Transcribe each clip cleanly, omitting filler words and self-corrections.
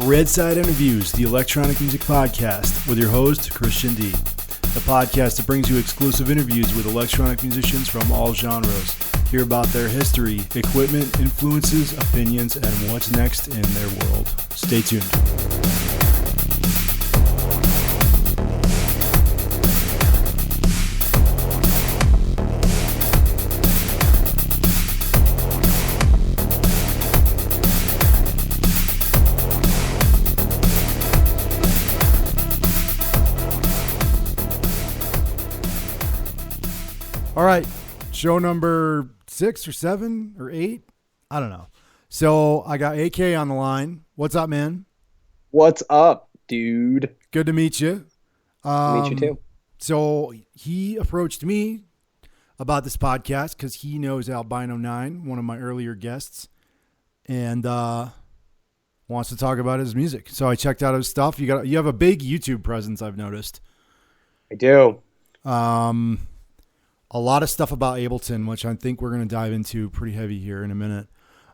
Redside Interviews, the electronic music podcast with your host, Christian D. The podcast that brings you exclusive interviews with electronic musicians from all genres. Hear about their history, equipment, influences, opinions, and what's next in their world. Stay tuned. All right, show number 6 or 7 or 8. I don't know. So I got AK on the line. What's up, man? What's up, dude? Good to meet you. Meet you too. So he approached me about this podcast because he knows Albino 9, one of my earlier guests, and wants to talk about his music. So I checked out his stuff. You have a big YouTube presence, I've noticed. I do. A lot of stuff about Ableton, which I think we're going to dive into pretty heavy here in a minute.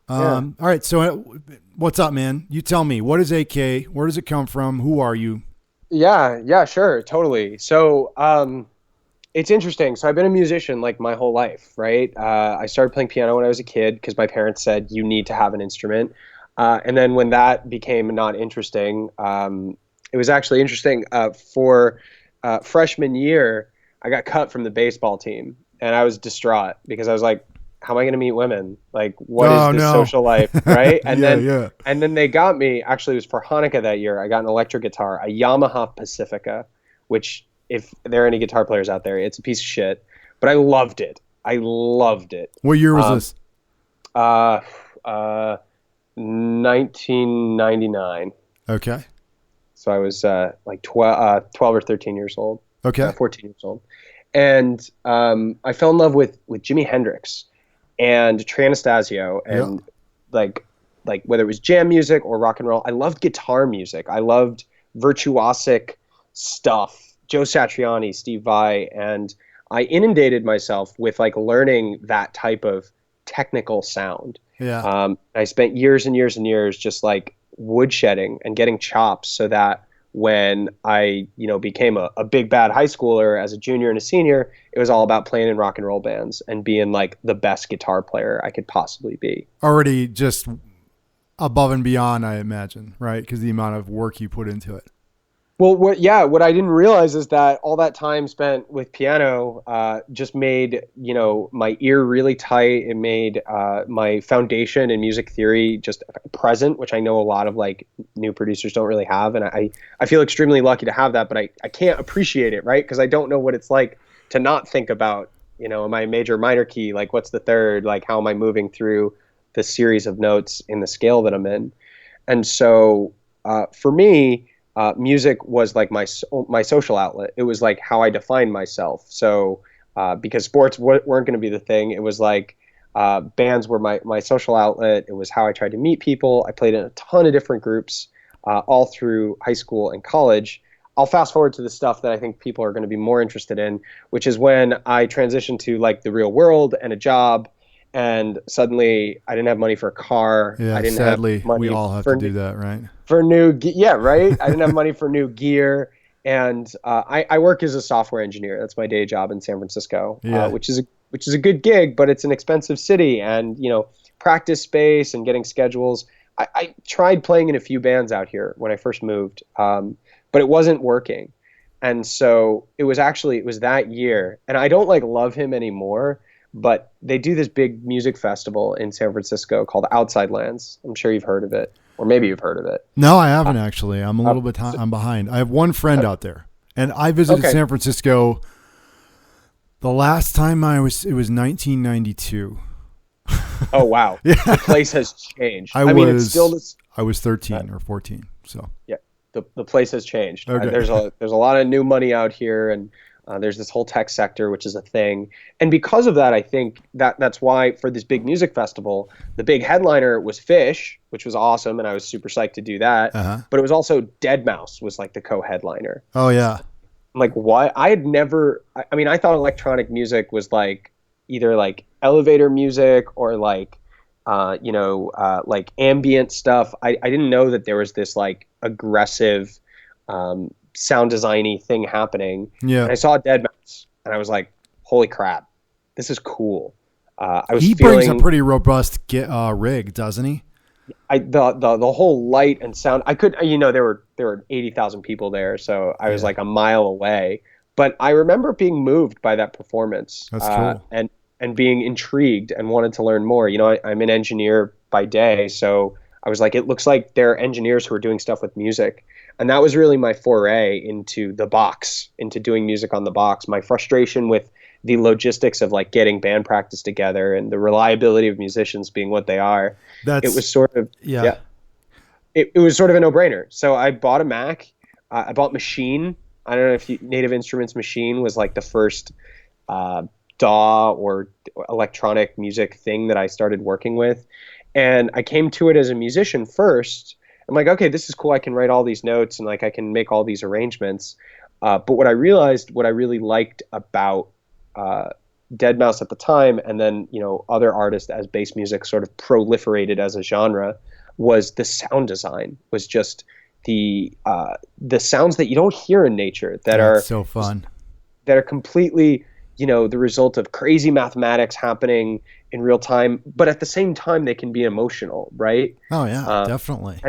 Yeah. All right. So what's up, man? You tell me, what is AK? Where does it come from? Who are you? Yeah, sure. Totally. So, it's interesting. So I've been a musician like my whole life, right? I started playing piano when I was a kid because my parents said you need to have an instrument. And then when that became not interesting, it was actually interesting for freshman year, I got cut from the baseball team and I was distraught because I was like, how am I going to meet women? Like, what is this social life? Right. And then they got me, actually it was for Hanukkah that year. I got an electric guitar, a Yamaha Pacifica, which if there are any guitar players out there, it's a piece of shit, but I loved it. What year was this? 1999. Okay. So I was like 12 or 13 years old. Okay. 14 years old. And I fell in love with Jimi Hendrix and Trey Anastasio and like whether it was jam music or rock and roll. I loved guitar music. I loved virtuosic stuff. Joe Satriani, Steve Vai, and I inundated myself with like learning that type of technical sound. Yeah. I spent years and years and years just like woodshedding and getting chops so that when I, became a big bad high schooler as a junior and a senior, it was all about playing in rock and roll bands and being like the best guitar player I could possibly be. Already just above and beyond, I imagine, right? Because the amount of work you put into it. Well, what I didn't realize is that all that time spent with piano just made, my ear really tight. It made my foundation in music theory just present, which I know a lot of like new producers don't really have. And I feel extremely lucky to have that, but I can't appreciate it, right? Because I don't know what it's like to not think about, am I major, minor key? Like what's the third? Like how am I moving through the series of notes in the scale that I'm in? And so for me, music was like my social outlet. It was like how I defined myself. So because sports weren't going to be the thing, it was like bands were my social outlet. It was how I tried to meet people. I played in a ton of different groups all through high school and college. I'll fast forward to the stuff that I think people are going to be more interested in, which is when I transitioned to like the real world and a job. And suddenly I didn't have money for a car. Yeah, I didn't sadly, have money we all have to do that, right? For new, right? I didn't have money for new gear. And I work as a software engineer. That's my day job in San Francisco, which is a good gig, but it's an expensive city. And, practice space and getting schedules. I tried playing in a few bands out here when I first moved, but it wasn't working. And so it was that year. And I don't like love him anymore. But they do this big music festival in San Francisco called Outside Lands. I'm sure you've heard of it, or maybe you've heard of it. No, I haven't actually. I'm a little bit. I'm behind. I have one friend out there, and I visited San Francisco. The last time it was 1992. Oh wow! Yeah. The place has changed. I was 13 or 14. So yeah, the place has changed. Okay. There's a lot of new money out here, and there's this whole tech sector, which is a thing. And because of that, I think that's why for this big music festival, the big headliner was Fish, which was awesome. And I was super psyched to do that. Uh-huh. But it was also Deadmau5 was like the co-headliner. Oh, yeah. I'm like, what? I had never, I thought electronic music was like either like elevator music or like like ambient stuff. I didn't know that there was this like aggressive sound designy thing happening. Yeah. And I saw Dead Mouse and I was like, holy crap, this is cool. He brings a pretty robust rig, doesn't he? The whole light and sound. I could, there were 80,000 people there, so I was like a mile away. But I remember being moved by that performance. That's cool. And being intrigued and wanted to learn more. I'm an engineer by day, so I was like, it looks like there are engineers who are doing stuff with music. And that was really my foray into the box, into doing music on the box. My frustration with the logistics of like getting band practice together and the reliability of musicians being what they are. It was sort of, it was sort of a no-brainer. So I bought a Mac. I bought Machine. I don't know if Native Instruments Machine was like the first DAW or electronic music thing that I started working with. And I came to it as a musician first. I'm like, okay, this is cool. I can write all these notes and like I can make all these arrangements. But what I realized, what I really liked about Dead Mouse at the time, and then other artists as bass music sort of proliferated as a genre, was the sound design. Was just the sounds that you don't hear in nature that are so fun, that are completely the result of crazy mathematics happening in real time, but at the same time they can be emotional, right? Oh yeah, definitely.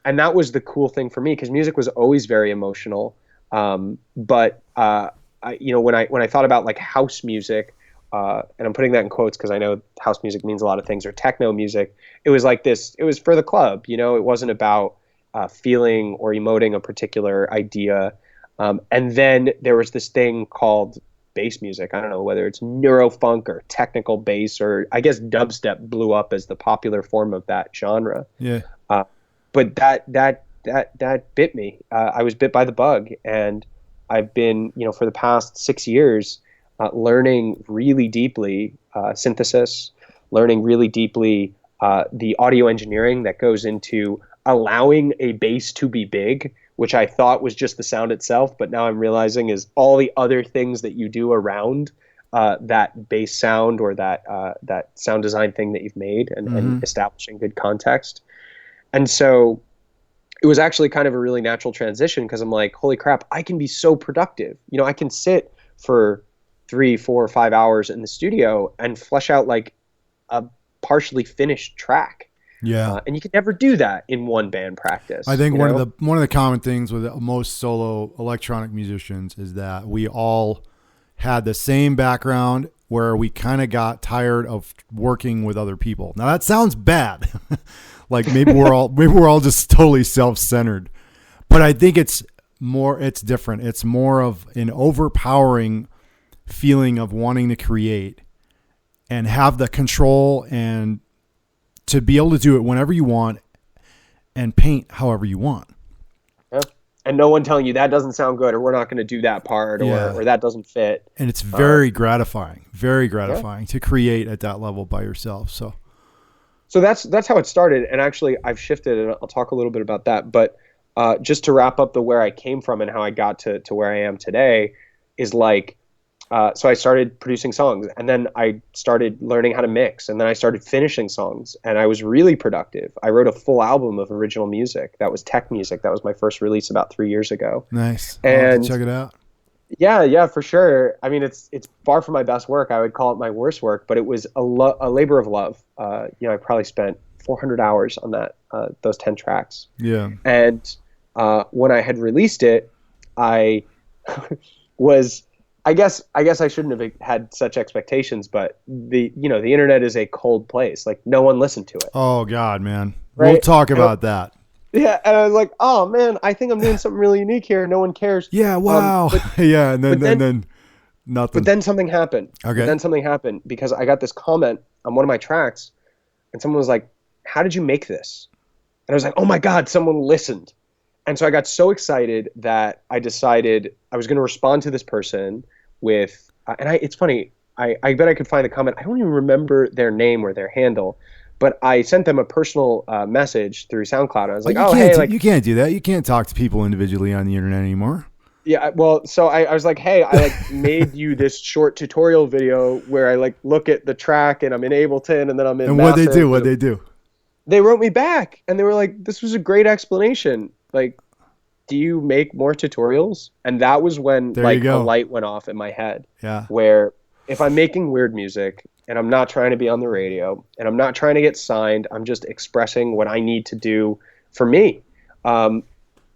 And that was the cool thing for me, because music was always very emotional. But when I thought about like house music, and I'm putting that in quotes because I know house music means a lot of things, or techno music, it was like this. It was for the club, it wasn't about feeling or emoting a particular idea. And then there was this thing called bass music. I don't know whether it's neurofunk or technical bass, or I guess dubstep blew up as the popular form of that genre. Yeah. But that bit me. I was bit by the bug, and I've been, for the past 6 years, learning really deeply synthesis, learning really deeply the audio engineering that goes into allowing a bass to be big, which I thought was just the sound itself, but now I'm realizing is all the other things that you do around that bass sound, or that sound design thing that you've made, and establishing good context. And so it was actually kind of a really natural transition, because I'm like, holy crap, I can be so productive. I can sit for 3, 4, 5 hours in the studio and flesh out like a partially finished track. Yeah. And you can never do that in one band practice. I think one of the common things with most solo electronic musicians is that we all had the same background, where we kind of got tired of working with other people. Now that sounds bad. Like maybe we're all just totally self-centered, but I think it's different. It's more of an overpowering feeling of wanting to create and have the control, and to be able to do it whenever you want and paint however you want. Yeah. And no one telling you that doesn't sound good, or we're not going to do that part, or that doesn't fit. And it's very gratifying to create at that level by yourself. So that's how it started. And actually I've shifted, and I'll talk a little bit about that. But just to wrap up where I came from and how I got to where I am today is like, so I started producing songs, and then I started learning how to mix, and then I started finishing songs, and I was really productive. I wrote a full album of original music. That was tech music. That was my first release about 3 years ago. Nice. And I'll have to check it out. Yeah, for sure. I mean, it's far from my best work. I would call it my worst work, but it was a labor of love. I probably spent 400 hours on those 10 tracks. Yeah. And when I had released it, I was, I guess I shouldn't have had such expectations, but the internet is a cold place. Like, no one listened to it. Oh God, man. Right? We'll talk about that. Yeah, and I was like, oh man, I think I'm doing something really unique here. No one cares. Yeah, wow. Yeah, and then nothing. But then something happened. Okay. Then something happened, because I got this comment on one of my tracks, and someone was like, how did you make this? And I was like, oh my God, someone listened. And so I got so excited that I decided I was going to respond to this person with, it's funny, I bet I could find the comment. I don't even remember their name or their handle, but I sent them a personal message through SoundCloud. I was like, you can't do that. You can't talk to people individually on the internet anymore. Yeah, well, so I was like, hey, I like made you this short tutorial video where I like look at the track and I'm in Ableton and then I'm in And what they Massive. do? What they do? They wrote me back and they were like, this was a great explanation. Like, do you make more tutorials? And that was when There you like a go. light went off in my head, Yeah. where if I'm making weird music and I'm not trying to be on the radio and I'm not trying to get signed, I'm just expressing what I need to do for me. Um,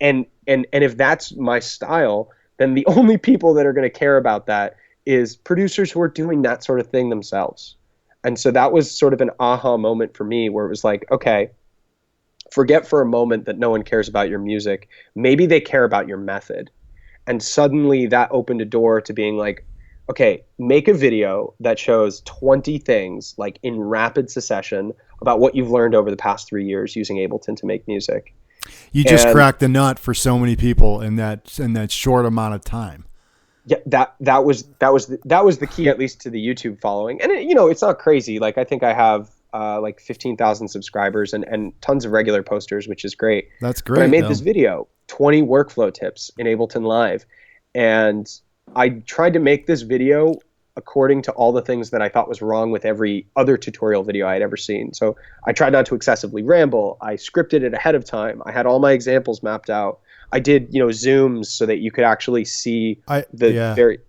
and if that's my style, then the only people that are going to care about that is producers who are doing that sort of thing themselves. And so that was sort of an aha moment for me where it was like, okay, forget for a moment that no one cares about your music. Maybe they care about your method. And suddenly that opened a door to being like, okay, make a video that shows 20 things like in rapid succession about what you've learned over the past 3 years using Ableton to make music. You just cracked the nut for so many people in that short amount of time. Yeah, that was the key, at least to the YouTube following. And it's not crazy. Like I think I have like 15,000 subscribers and tons of regular posters, which is great. That's great. But I made this video, 20 workflow tips in Ableton Live, and I tried to make this video according to all the things that I thought was wrong with every other tutorial video I had ever seen. So I tried not to excessively ramble. I scripted it ahead of time. I had all my examples mapped out. I did, zooms so that you could actually see very.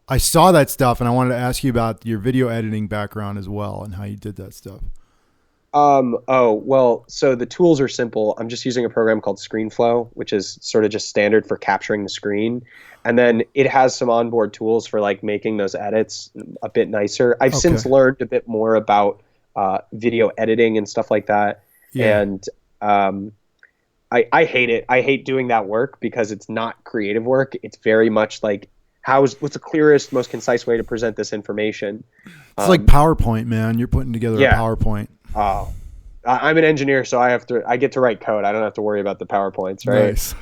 I saw that stuff, and I wanted to ask you about your video editing background as well and how you did that stuff. So the tools are simple. I'm just using a program called ScreenFlow, which is sort of just standard for capturing the screen. And then it has some onboard tools for like making those edits a bit nicer. I've since learned a bit more about video editing and stuff like that. Yeah. And I hate it. I hate doing that work because it's not creative work. It's very much like, what's the clearest, most concise way to present this information? It's like PowerPoint, man. You're putting together a PowerPoint. Oh, I'm an engineer, so I get to write code. I don't have to worry about the PowerPoints, right? Nice.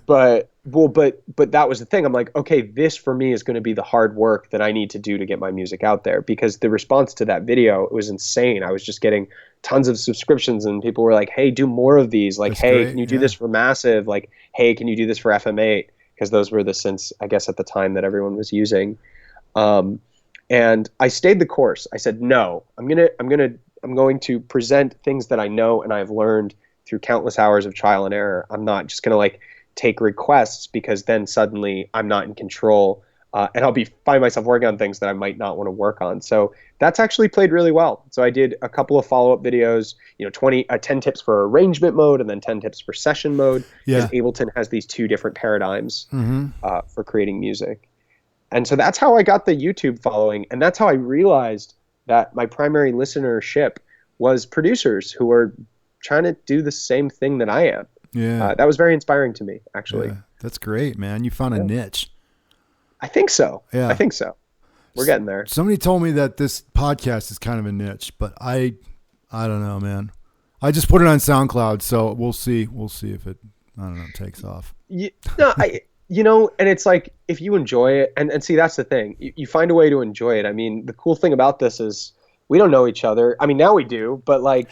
but that was the thing. I'm like, okay, this for me is going to be the hard work that I need to do to get my music out there, because the response to that video, it was insane. I was just getting tons of subscriptions and people were like, hey, do more of these. Like, hey, can you do this for Massive? Like, hey, can you do this for FM8? Because those were the synths, I guess, at the time that everyone was using. And I stayed the course. I said, no, I'm going to present things that I know and I've learned through countless hours of trial and error. I'm not just going to like take requests, because then suddenly I'm not in control, and I'll find myself working on things that I might not want to work on. So that's actually played really well. So I did a couple of follow-up videos, 10 tips for arrangement mode and then 10 tips for session mode. Yeah. Because Ableton has these two different paradigms for creating music. And so that's how I got the YouTube following. And that's how I realized that my primary listenership was producers who were trying to do the same thing that I am. Yeah. That was very inspiring to me, actually. Yeah, that's great, man. You found a niche. I think so. Yeah. I think so. We're getting there. Somebody told me that this podcast is kind of a niche, but I don't know, man. I just put it on SoundCloud, so we'll see. We'll see if it, takes off. And it's like, if you enjoy it, and see, that's the thing. You find a way to enjoy it. I mean, the cool thing about this is we don't know each other. I mean, now we do, but like,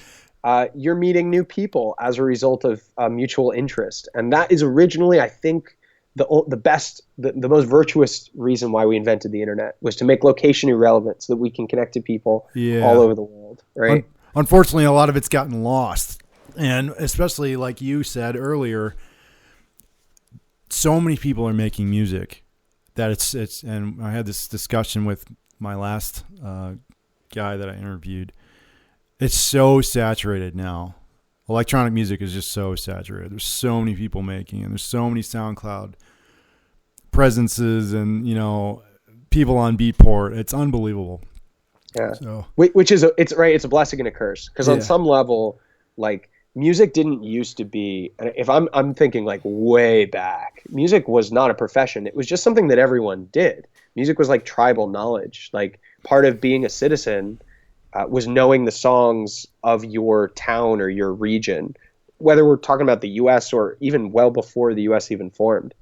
you're meeting new people as a result of mutual interest. And that is originally, I think, the most virtuous reason why we invented the internet, was to make location irrelevant so that we can connect to people all over the world, right? Unfortunately, a lot of it's gotten lost. And especially like you said earlier, so many people are making music that it's and I had this discussion with my last guy that I interviewed. It's so saturated now. Electronic music is just so saturated. There's so many people making, and there's so many SoundCloud presences and, people on Beatport. It's unbelievable. Yeah. So. Which is it's a blessing and a curse, because on some level, like, music didn't used to be, and if I'm thinking like way back, music was not a profession. It was just something that everyone did. Music was like tribal knowledge. Like, part of being a citizen was knowing the songs of your town or your region, whether we're talking about the US or even well before the US even formed.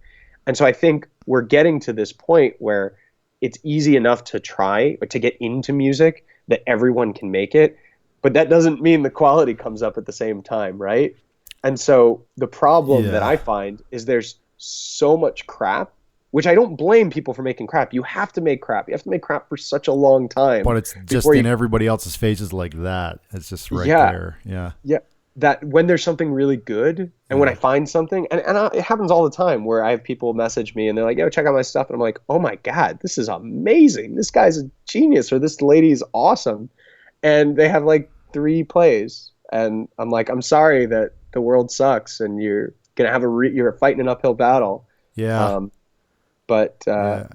And so I think we're getting to this point where it's easy enough to try or to get into music that everyone can make it, but that doesn't mean the quality comes up at the same time, right? And so the problem that I find is there's so much crap which I don't blame people for making crap. You have to make crap. You have to make crap for such a long time. But it's just in everybody else's faces like that. It's just right there. Yeah. Yeah. That when there's something really good, and when I find something, and it happens all the time where I have people message me and they're like, yo, check out my stuff. And I'm like, oh my God, this is amazing. This guy's a genius, or this lady's awesome. And they have like 3 plays. And I'm like, I'm sorry that the world sucks and you're going to have you're fighting an uphill battle. Yeah. But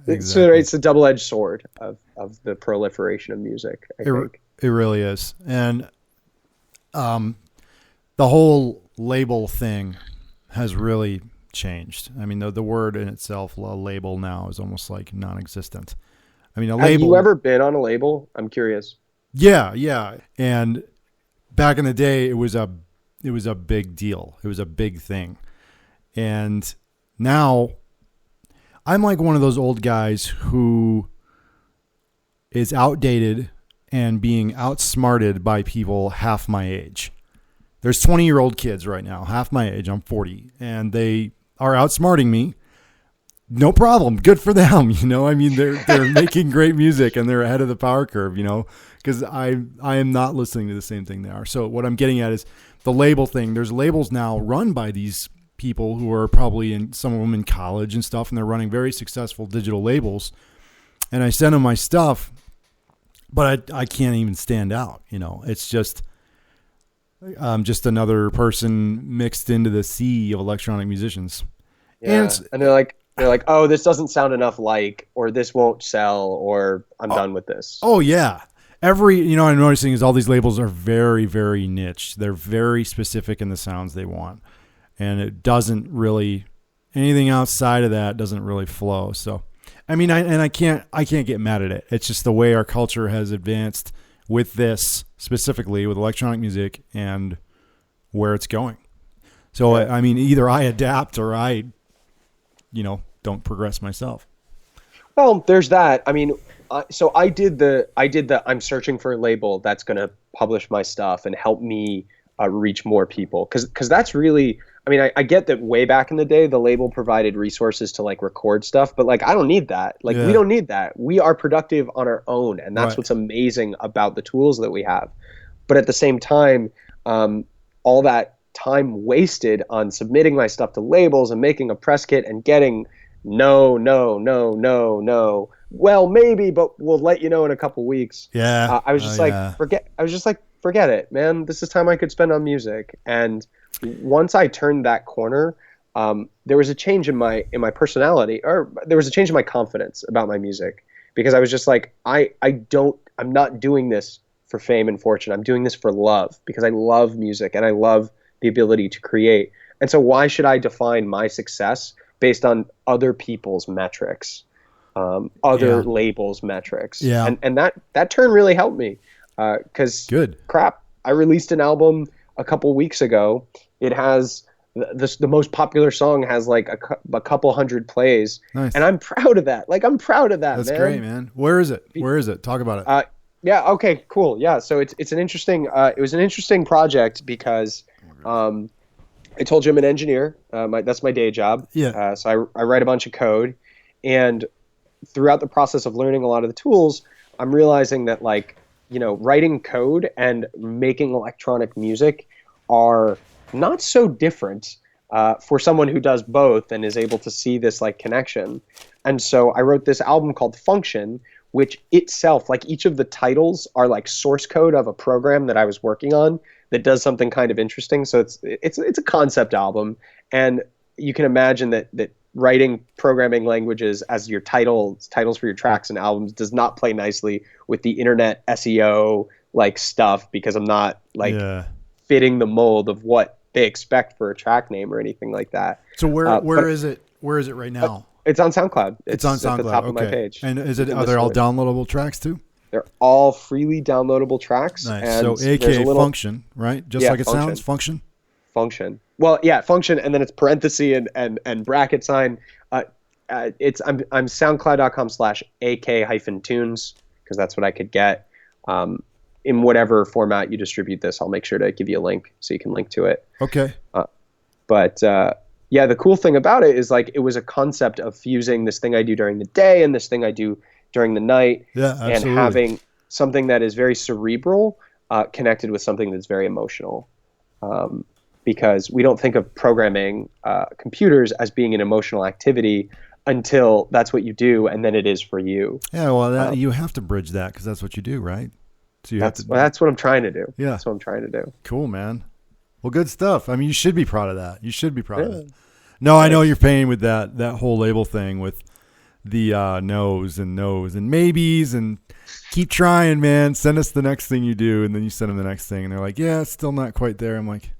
exactly. it's a double-edged sword of the proliferation of music, I think. It really is. And the whole label thing has really changed. I mean, the word in itself, a label now, is almost like non-existent. I mean, a label. Have you ever been on a label? I'm curious. Yeah. And back in the day, it was a big deal. It was a big thing. And now I'm like one of those old guys who is outdated and being outsmarted by people half my age. There's 20-year-old kids right now, half my age. I'm 40, and they are outsmarting me. No problem. Good for them. I mean, they're making great music and they're ahead of the power curve, because I am not listening to the same thing they are. So what I'm getting at is the label thing. There's labels now run by these people who are probably some of them in college and stuff, and they're running very successful digital labels. And I send them my stuff, but I can't even stand out. It's just another person mixed into the sea of electronic musicians. Yeah. And they're like, oh, this doesn't sound enough like, or this won't sell, or I'm done with this. Oh yeah. I'm noticing is all these labels are very, very niche. They're very specific in the sounds they want. And it doesn't really, anything outside of that doesn't really flow. So, I mean, I can't get mad at it. It's just the way our culture has advanced with this, specifically with electronic music, and where it's going. So, yeah. I mean, either I adapt or I, don't progress myself. Well, there's that. I mean, so I did the I'm searching for a label that's going to publish my stuff and help me reach more people. Cause that's really, I mean, I get that way back in the day, the label provided resources to like record stuff, but like, I don't need that. Like, we don't need that. We are productive on our own. And that's what's amazing about the tools that we have. But at the same time, all that time wasted on submitting my stuff to labels and making a press kit and getting no. Well, maybe, but we'll let you know in a couple weeks. Yeah. I was just forget it, man. This is time I could spend on music. And once I turned that corner, there was a change in my personality, or there was a change in my confidence about my music, because I was just like, I'm not doing this for fame and fortune. I'm doing this for love, because I love music and I love the ability to create. And so why should I define my success based on other people's metrics, other labels' metrics? Yeah. And that turn really helped me. Because crap, I released an album a couple weeks ago. It has the most popular song has like a couple hundred plays. Nice. And I'm proud of that. Like, I'm proud of that. That's man. Great, man. Where is it? Talk about it. Yeah. Okay, cool. Yeah. So it's an interesting, it was an interesting project because, I told you I'm an engineer. That's my day job. Yeah. So I write a bunch of code, and throughout the process of learning a lot of the tools, I'm realizing that writing code and making electronic music are not so different for someone who does both and is able to see this connection. And so I wrote this album called Function, which itself, each of the titles are source code of a program that I was working on that does something kind of interesting. So it's a concept album, and you can imagine that writing programming languages as your titles for your tracks and albums does not play nicely with the internet SEO stuff, because I'm not fitting the mold of what they expect for a track name or anything like that. So where is it right now? It's on SoundCloud. It's on SoundCloud. At the top of my page. And are they all downloadable tracks too? They're all freely downloadable tracks. Nice. And so AK Function, right? Just like it sounds, Function? Function. Well, yeah, Function, and then it's parenthesis and bracket sign. I'm soundcloud.com/AK-tunes, because that's what I could get. In whatever format you distribute this, I'll make sure to give you a link so you can link to it. Okay. But yeah, the cool thing about it is like it was a concept of fusing this thing I do during the day and this thing I do during the night, Yeah, and absolutely. having something that is very cerebral connected with something that's very emotional. Because we don't think of programming computers as being an emotional activity until that's what you do, and then it is for you. Yeah, well, you have to bridge that because that's what you do, right? So you have to. Well, that's what I'm trying to do. Yeah, that's what I'm trying to do. Cool, man. Well, good stuff. I mean, you should be proud of that. You should be proud of it. No, I know you're paying with that whole label thing with the no's and maybes and keep trying, man. Send us the next thing you do, and then you send them the next thing, and they're like, yeah, it's still not quite there. I'm like,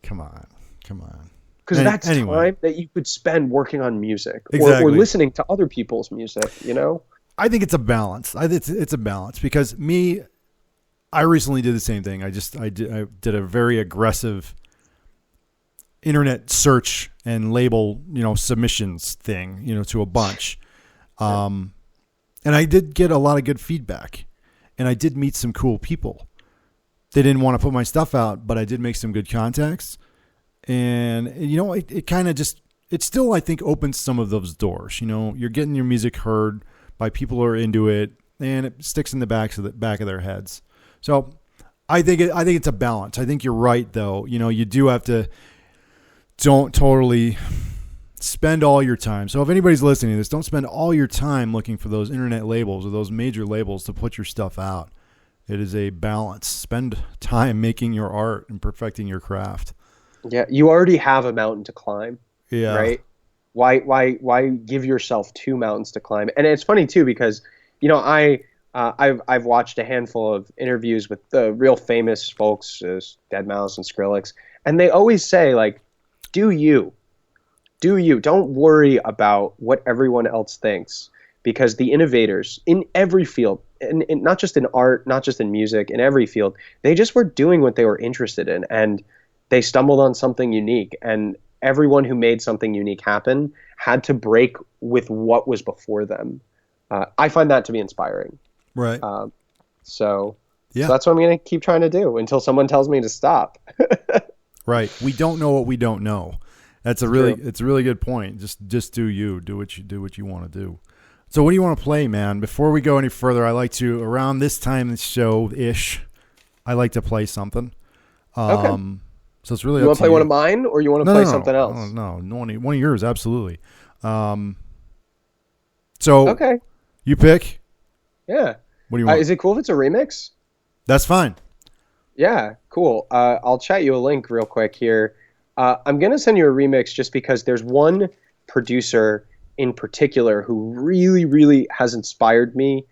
come on. Because that's time that you could spend working on music exactly. or listening to other people's music, you know? I think it's a balance. It's a balance because I recently did the same thing. I did a very aggressive internet search and label, submissions thing, to a bunch. And I did get a lot of good feedback, and I did meet some cool people. They didn't want to put my stuff out, but I did make some good contacts. And, it kind of it still, I think, opens some of those doors. You're getting your music heard by people who are into it, and it sticks in the back of their heads. So I think it's a balance. I think you're right, though. You do have to don't totally spend all your time. So if anybody's listening to this, don't spend all your time looking for those internet labels or those major labels to put your stuff out. It is a balance. Spend time making your art and perfecting your craft. Yeah, you already have a mountain to climb. Yeah. Right? Why give yourself two mountains to climb? And it's funny too because, I've watched a handful of interviews with the real famous folks, Deadmau5 and Skrillex, and they always say like, do you. Don't worry about what everyone else thinks, because the innovators in every field, and not just in art, not just in music, in every field, they just were doing what they were interested in, and they stumbled on something unique, and everyone who made something unique happen had to break with what was before them. I find that to be inspiring. Right. So that's what I'm going to keep trying to do until someone tells me to stop. Right. We don't know what we don't know. It's a really good point. Just do you. Do what you want to do. So what do you want to play, man? Before we go any further, I like to, around this time in the show-ish, I like to play something. Okay. So it's really you up want to play you. one of mine, or you want to play something else? No, one of yours, absolutely. So okay, you pick. Yeah. What do you want? Is it cool if it's a remix? That's fine. Yeah, cool. I'll chat you a link real quick here. I'm gonna send you a remix just because there's one producer in particular who really, really has inspired me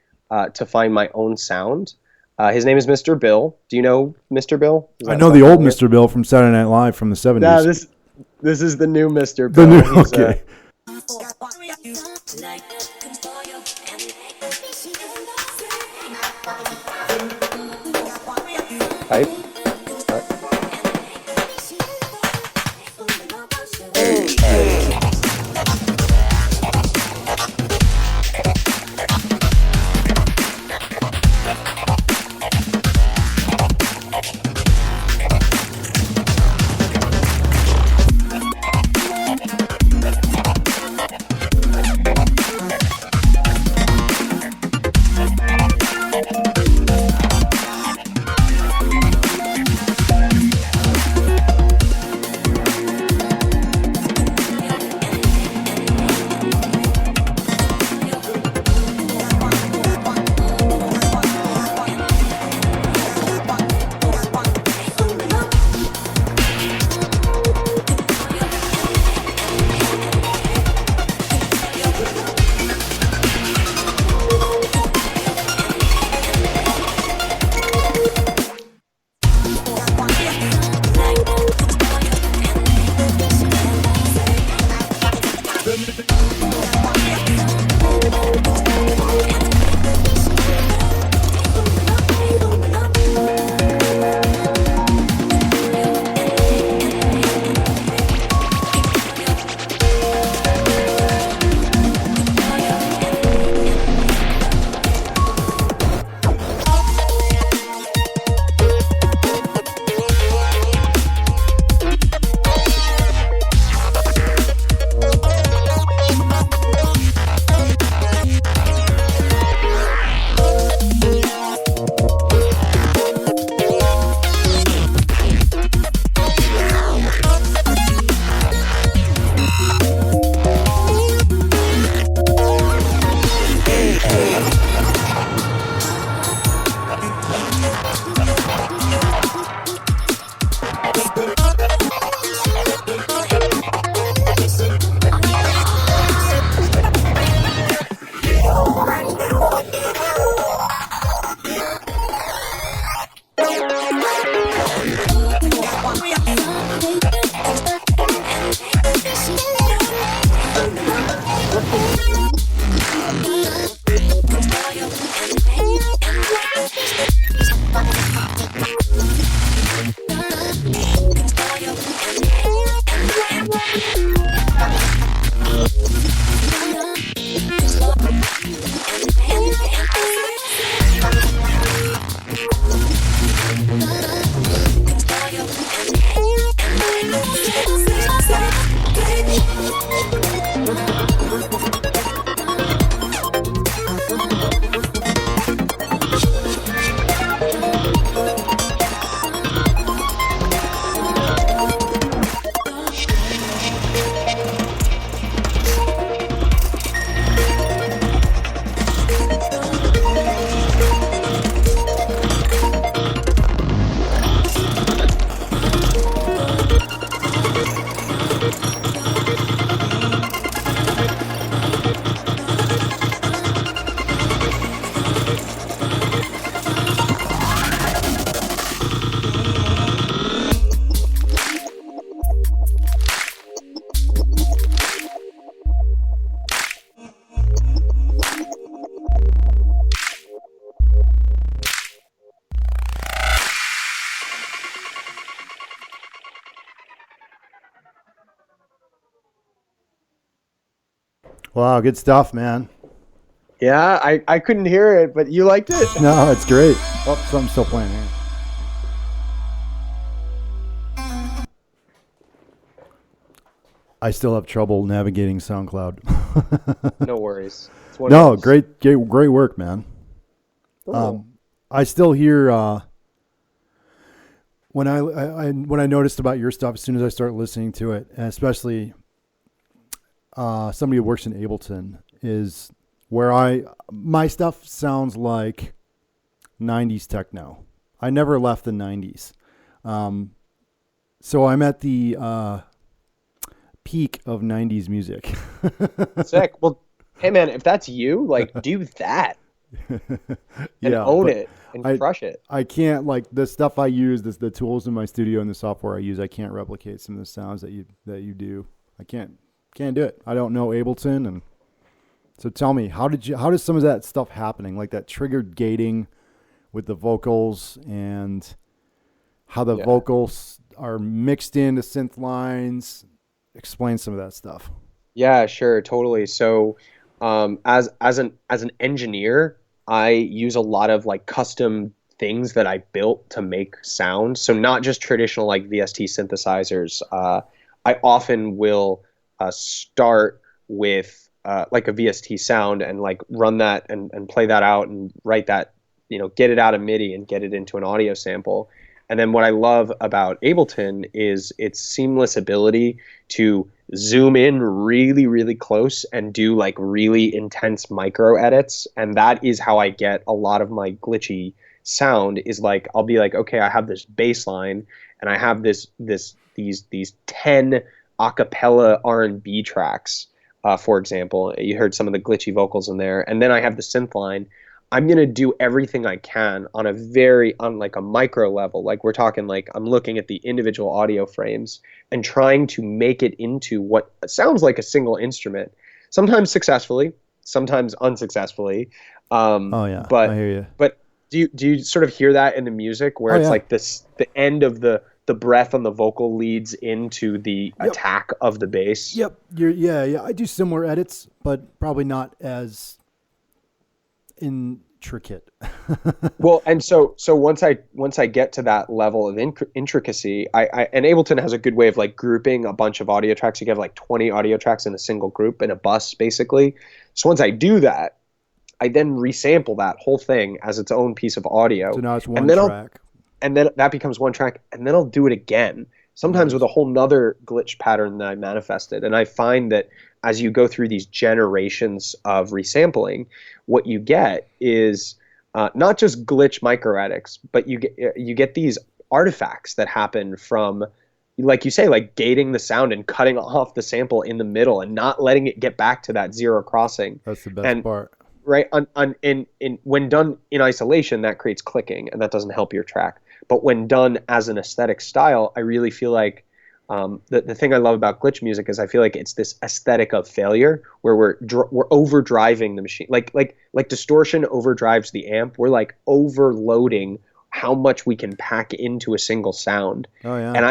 to find my own sound. His name is Mr. Bill. Do you know Mr. Bill? I know the old Mr. Bill from Saturday Night Live from the 70s. Yeah, this is the new Mr. Bill. Okay. Type. Wow, good stuff, man. Yeah, I couldn't hear it, but you liked it? No, it's great. Oh, something's still playing here. I still have trouble navigating SoundCloud. No worries. No, great work, man. Cool. I still hear when I noticed about your stuff as soon as I start listening to it, and especially somebody who works in Ableton, is where my stuff sounds like 90s techno. I never left the 90s. So I'm at the peak of 90s music. Sick. Well, hey man, if that's you, like, do that and own it and crush it. I can't, like, the stuff I use, the tools in my studio and the software I use, I can't replicate some of the sounds that you do. I can't do it. I don't know Ableton, and so tell me, how does some of that stuff happening, like that triggered gating with the vocals and how the vocals are mixed into synth lines? Explain some of that stuff. Yeah, sure, totally. So, as an engineer, I use a lot of like custom things that I built to make sound. So not just traditional like VST synthesizers. I often will start with like a VST sound and like run that and play that out and write that, get it out of MIDI and get it into an audio sample. And then what I love about Ableton is its seamless ability to zoom in really, really close and do like really intense micro edits. And that is how I get a lot of my glitchy sound, is like, I'll be like, okay, I have this bass line and I have these 10 acapella R&B tracks, for example. You heard some of the glitchy vocals in there. And then I have the synth line. I'm going to do everything I can on like a micro level. Like we're talking like I'm looking at the individual audio frames and trying to make it into what sounds like a single instrument, sometimes successfully, sometimes unsuccessfully. Oh yeah, but I hear you. But do you sort of hear that in the music where it's like this, the end of the breath on the vocal leads into the attack of the bass? Yep. Yeah. I do similar edits, but probably not as intricate. Well, and so once I get to that level of intricacy, and Ableton has a good way of like grouping a bunch of audio tracks. You can have like 20 audio tracks in a single group in a bus, basically. So once I do that, I then resample that whole thing as its own piece of audio. So now it's one track. And then that becomes one track, and then I'll do it again, sometimes with a whole nother glitch pattern that I manifested. And I find that as you go through these generations of resampling, what you get is not just glitch micro edits, but you get these artifacts that happen from, like you say, like gating the sound and cutting off the sample in the middle and not letting it get back to that zero crossing. That's the best part. Right. When done in isolation, that creates clicking, and that doesn't help your track. But when done as an aesthetic style, I really feel like the thing I love about glitch music is I feel like it's this aesthetic of failure where we're overdriving the machine, like distortion overdrives the amp. We're like overloading how much we can pack into a single sound. Oh yeah. And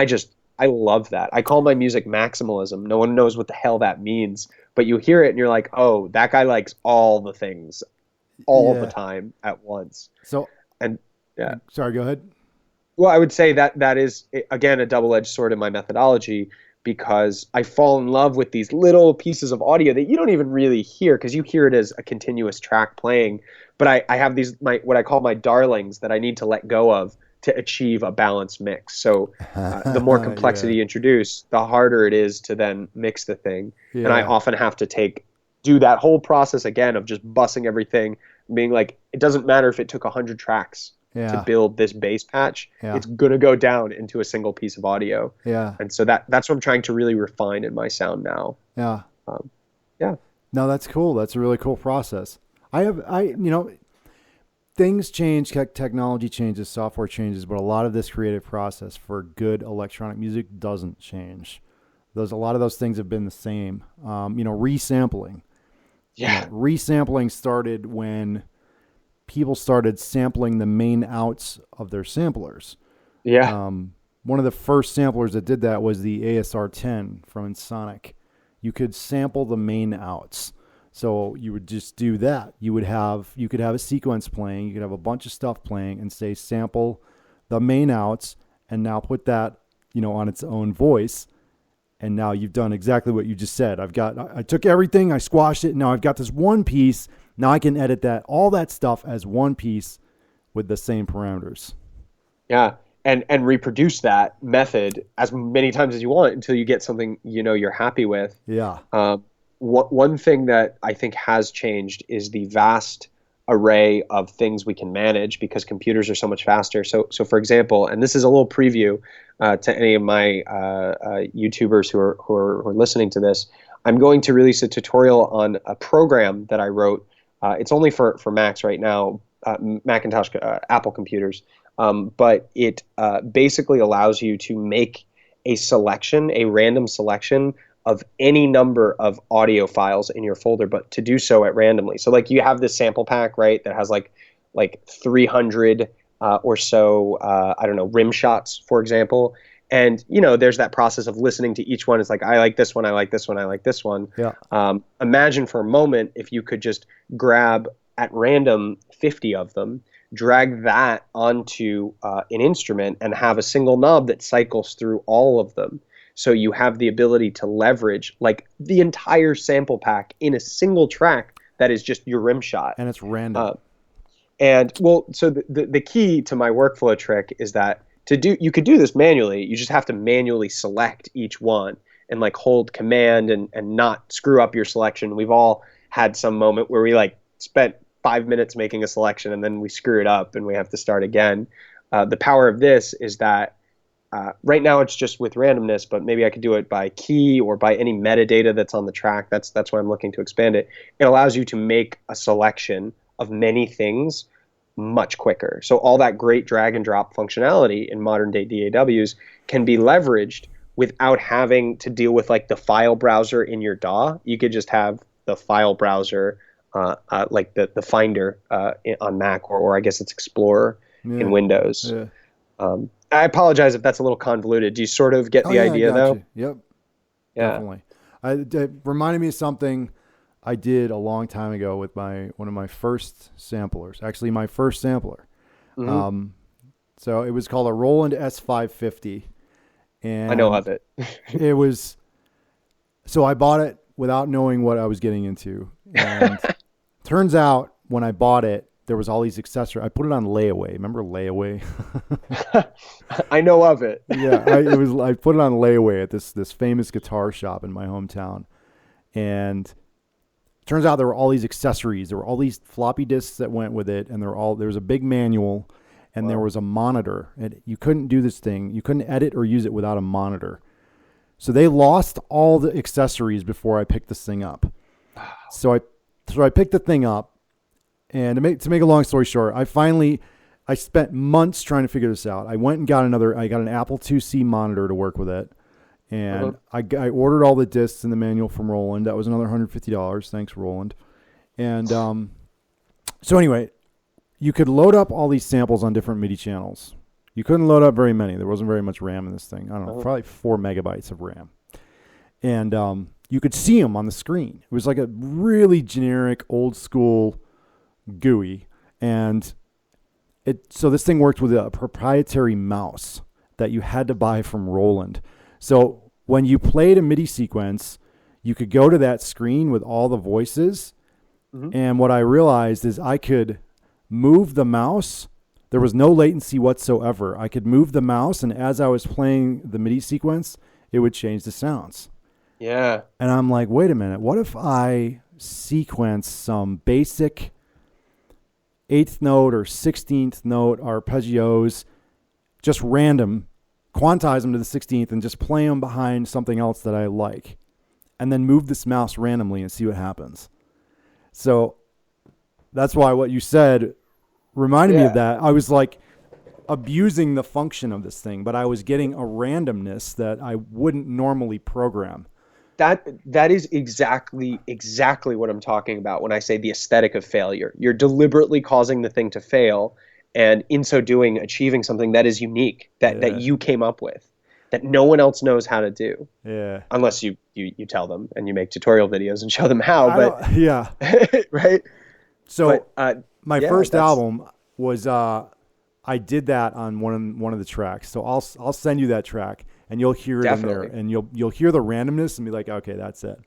I love that. I call my music maximalism. No one knows what the hell that means, but you hear it and you're like, oh, that guy likes all the things all the time at once. So, and yeah. Sorry, go ahead. Well, I would say that is, again, a double-edged sword in my methodology, because I fall in love with these little pieces of audio that you don't even really hear because you hear it as a continuous track playing. But I have these, what I call my darlings, that I need to let go of to achieve a balanced mix. So the more complexity you introduce, the harder it is to then mix the thing. Yeah. And I often have to do that whole process again of just bussing everything, being like, it doesn't matter if it took 100 tracks. to Yeah. build this bass patch, Yeah. it's going to go down into a single piece of audio. Yeah. And so that's what I'm trying to really refine in my sound now. Yeah. Um, yeah. No, that's cool. That's a really cool process. Things change, technology changes, software changes, but a lot of this creative process for good electronic music doesn't change. A lot of those things have been the same. Resampling. Yeah. Resampling started when people started sampling the main outs of their samplers. Yeah. One of the first samplers that did that was the ASR-10 from Ensoniq. You could sample the main outs. So you would just do that. You could have a sequence playing. You could have a bunch of stuff playing and say sample the main outs and now put that, on its own voice. And now you've done exactly what you just said. I took everything, I squashed it. Now I've got this one piece. Now I can edit all that stuff as one piece with the same parameters. Yeah. And reproduce that method as many times as you want until you get something, you're happy with. Yeah. One thing that I think has changed is the vast array of things we can manage because computers are so much faster. So for example, and this is a little preview to any of my YouTubers who are listening to this, I'm going to release a tutorial on a program that I wrote. It's only for Macs right now, Macintosh, Apple computers, but it basically allows you to make a random selection of any number of audio files in your folder, but to do so at randomly. So like you have this sample pack, right, that has like 300 or so, rim shots, for example. And, there's that process of listening to each one. It's like, I like this one, I like this one, I like this one. Yeah. Imagine for a moment if you could just grab at random 50 of them, drag that onto an instrument and have a single knob that cycles through all of them. So you have the ability to leverage like the entire sample pack in a single track that is just your rim shot. And it's random. So the key to my workflow trick is that you could do this manually. You just have to manually select each one and like hold command and not screw up your selection. We've all had some moment where we like spent 5 minutes making a selection and then we screw it up and we have to start again. The power of this is that right now it's just with randomness, but maybe I could do it by key or by any metadata that's on the track. That's why I'm looking to expand it. It allows you to make a selection of many things much quicker. So all that great drag and drop functionality in modern day DAWs can be leveraged without having to deal with like the file browser in your DAW. You could just have the file browser like the Finder on Mac or I guess it's Explorer in Windows. Yeah. I apologize if that's a little convoluted. Do you sort of get the idea, though? You. Yep. Yeah. Definitely. It reminded me of something I did a long time ago with one of my first samplers. Actually, my first sampler. Mm-hmm. So it was called a Roland S550. And I know of it. It was. So I bought it without knowing what I was getting into. And turns out when I bought it, there was all these accessories. I put it on layaway. Remember layaway? I know of it. Yeah, I put it on layaway at this famous guitar shop in my hometown, and turns out there were all these accessories. There were all these floppy disks that went with it, and there was a big manual, and there was a monitor. And you couldn't do this thing. You couldn't edit or use it without a monitor. So they lost all the accessories before I picked this thing up. So I picked the thing up. And to make a long story short, I spent months trying to figure this out. I went and got an Apple IIc monitor to work with it. And I ordered all the discs in the manual from Roland. That was another $150. Thanks, Roland. And so anyway, you could load up all these samples on different MIDI channels. You couldn't load up very many. There wasn't very much RAM in this thing. I don't know, probably 4 megabytes of RAM. And you could see them on the screen. It was like a really generic, old school GUI, and so this thing worked with a proprietary mouse that you had to buy from Roland. So when you played a MIDI sequence, you could go to that screen with all the voices, and what I realized is I could move the mouse. There was no latency whatsoever. I could move the mouse, and as I was playing the MIDI sequence, it would change the sounds. Yeah. And I'm like, wait a minute, what if I sequence some basic eighth note or 16th note arpeggios, just random, quantize them to the 16th and just play them behind something else that I like, and then move this mouse randomly and see what happens. So that's why what you said reminded me of that. I was like abusing the function of this thing, but I was getting a randomness that I wouldn't normally program. That is exactly what I'm talking about when I say the aesthetic of failure. You're deliberately causing the thing to fail, and in so doing, achieving something that is unique, that you came up with, that no one else knows how to do. Yeah. Unless you tell them and you make tutorial videos and show them how. But yeah. Right. So my first album was I did that on one of the tracks. So I'll send you that track, and you'll hear it in there, and you'll hear the randomness and be like, okay, that's it.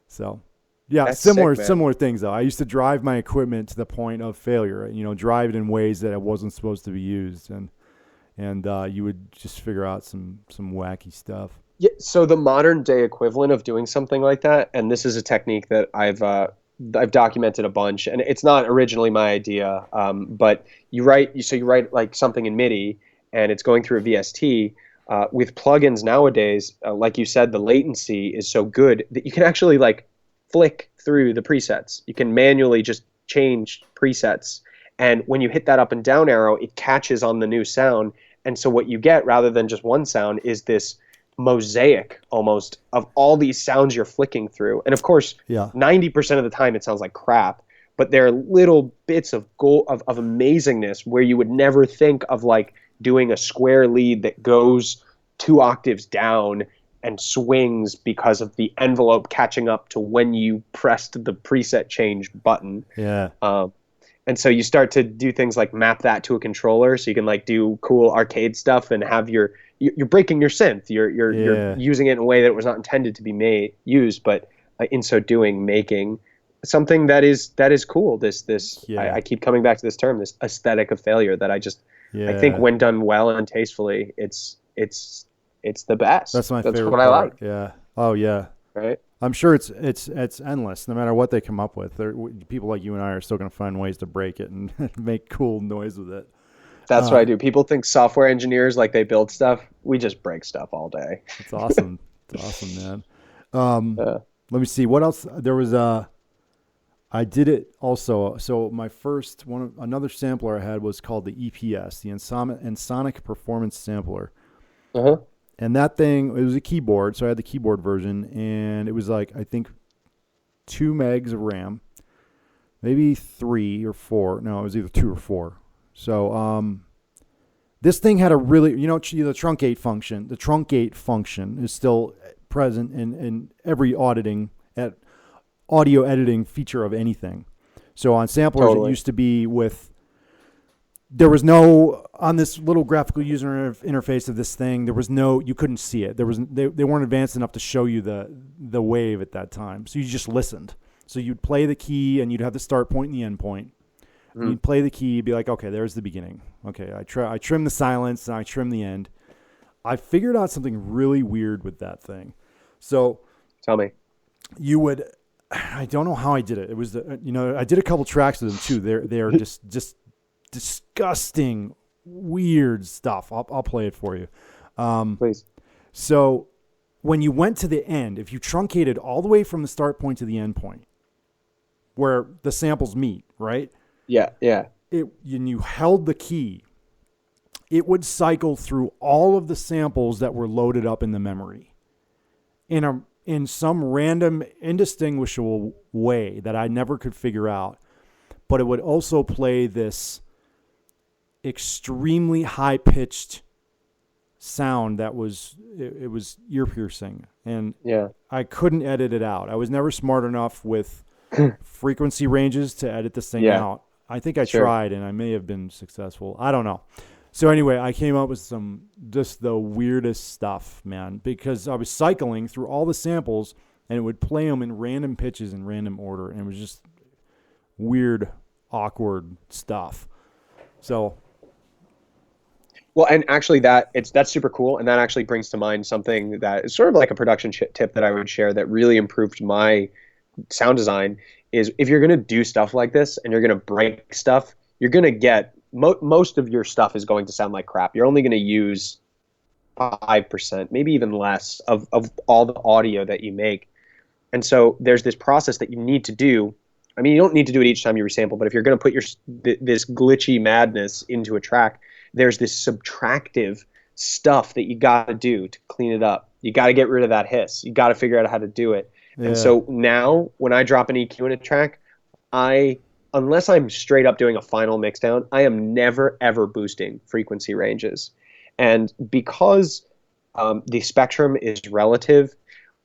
So yeah, that's similar things though. I used to drive my equipment to the point of failure, drive it in ways that it wasn't supposed to be used, and you would just figure out some wacky stuff. Yeah. So the modern day equivalent of doing something like that, and this is a technique that I've documented a bunch, and it's not originally my idea, but you write like something in MIDI, and it's going through a VST. With plugins nowadays, like you said, the latency is so good that you can actually like flick through the presets. You can manually just change presets, and when you hit that up and down arrow, it catches on the new sound. And so what you get, rather than just one sound, is this mosaic almost of all these sounds you're flicking through. And of course, 90% of the time it sounds like crap, but there are little bits of amazingness where you would never think of, like doing a square lead that goes 2 octaves down and swings because of the envelope catching up to when you pressed the preset change button. Yeah. And so you start to do things like map that to a controller, so you can like do cool arcade stuff and have you're breaking your synth. You're using it in a way that was not intended to be used, but in so doing, making something that is cool. I keep coming back to this term, this aesthetic of failure, that I think when done well and tastefully, it's the best. That's my favorite. That's what I like. Yeah. Oh yeah. Right. I'm sure it's endless. No matter what they come up with, people like you and I are still going to find ways to break it and make cool noise with it. That's what I do. People think software engineers, like, they build stuff. We just break stuff all day. It's awesome. It's awesome, man. Let me see what else. There was I did it also. So my first another sampler I had was called the EPS, the Ensoniq Performance Sampler. Uh-huh. And that thing, it was a keyboard, so I had the keyboard version, and it was like, I think 2 megs of RAM, maybe 3 or 4. No, it was either 2 or 4. So this thing had a really, the truncate function. The truncate function is still present in every audio editing feature of anything. So on samplers, It used to be there was no, on this little graphical user interface of this thing, you couldn't see it. They weren't advanced enough to show you the wave at that time. So you just listened. So you'd play the key and you'd have the start point and the end point. Mm. You'd play the key, be like, okay, there's the beginning. Okay, I trim the silence and I trim the end. I figured out something really weird with that thing. So tell me. I don't know how I did it. It was I did a couple tracks with them too. They are just disgusting, weird stuff. I'll play it for you. Please. So when you went to the end, if you truncated all the way from the start point to the end point, where the samples meet, right? Yeah. And you held the key, it would cycle through all of the samples that were loaded up in the memory in some random, indistinguishable way that I never could figure out. But it would also play this extremely high-pitched sound that was ear piercing, and I couldn't edit it out. I was never smart enough with frequency ranges to edit this thing out. I think I tried, and I may have been successful. I don't know. So anyway, I came up with just the weirdest stuff, man, because I was cycling through all the samples, and it would play them in random pitches in random order, and it was just weird, awkward stuff. So. Well, and actually that's super cool, and that actually brings to mind something that is sort of like a production tip that I would share that really improved my sound design. Is if you're going to do stuff like this and you're going to break stuff, you're going to get most of your stuff is going to sound like crap. You're only going to use 5%, maybe even less of all the audio that you make. And so there's this process that you need to do. I mean, you don't need to do it each time you resample, but if you're going to put this glitchy madness into a track, there's this subtractive stuff that you got to do to clean it up. You got to get rid of that hiss. You got to figure out how to do it. Yeah. And so now when I drop an EQ in a track, unless I'm straight up doing a final mixdown, I am never, ever boosting frequency ranges. And because the spectrum is relative,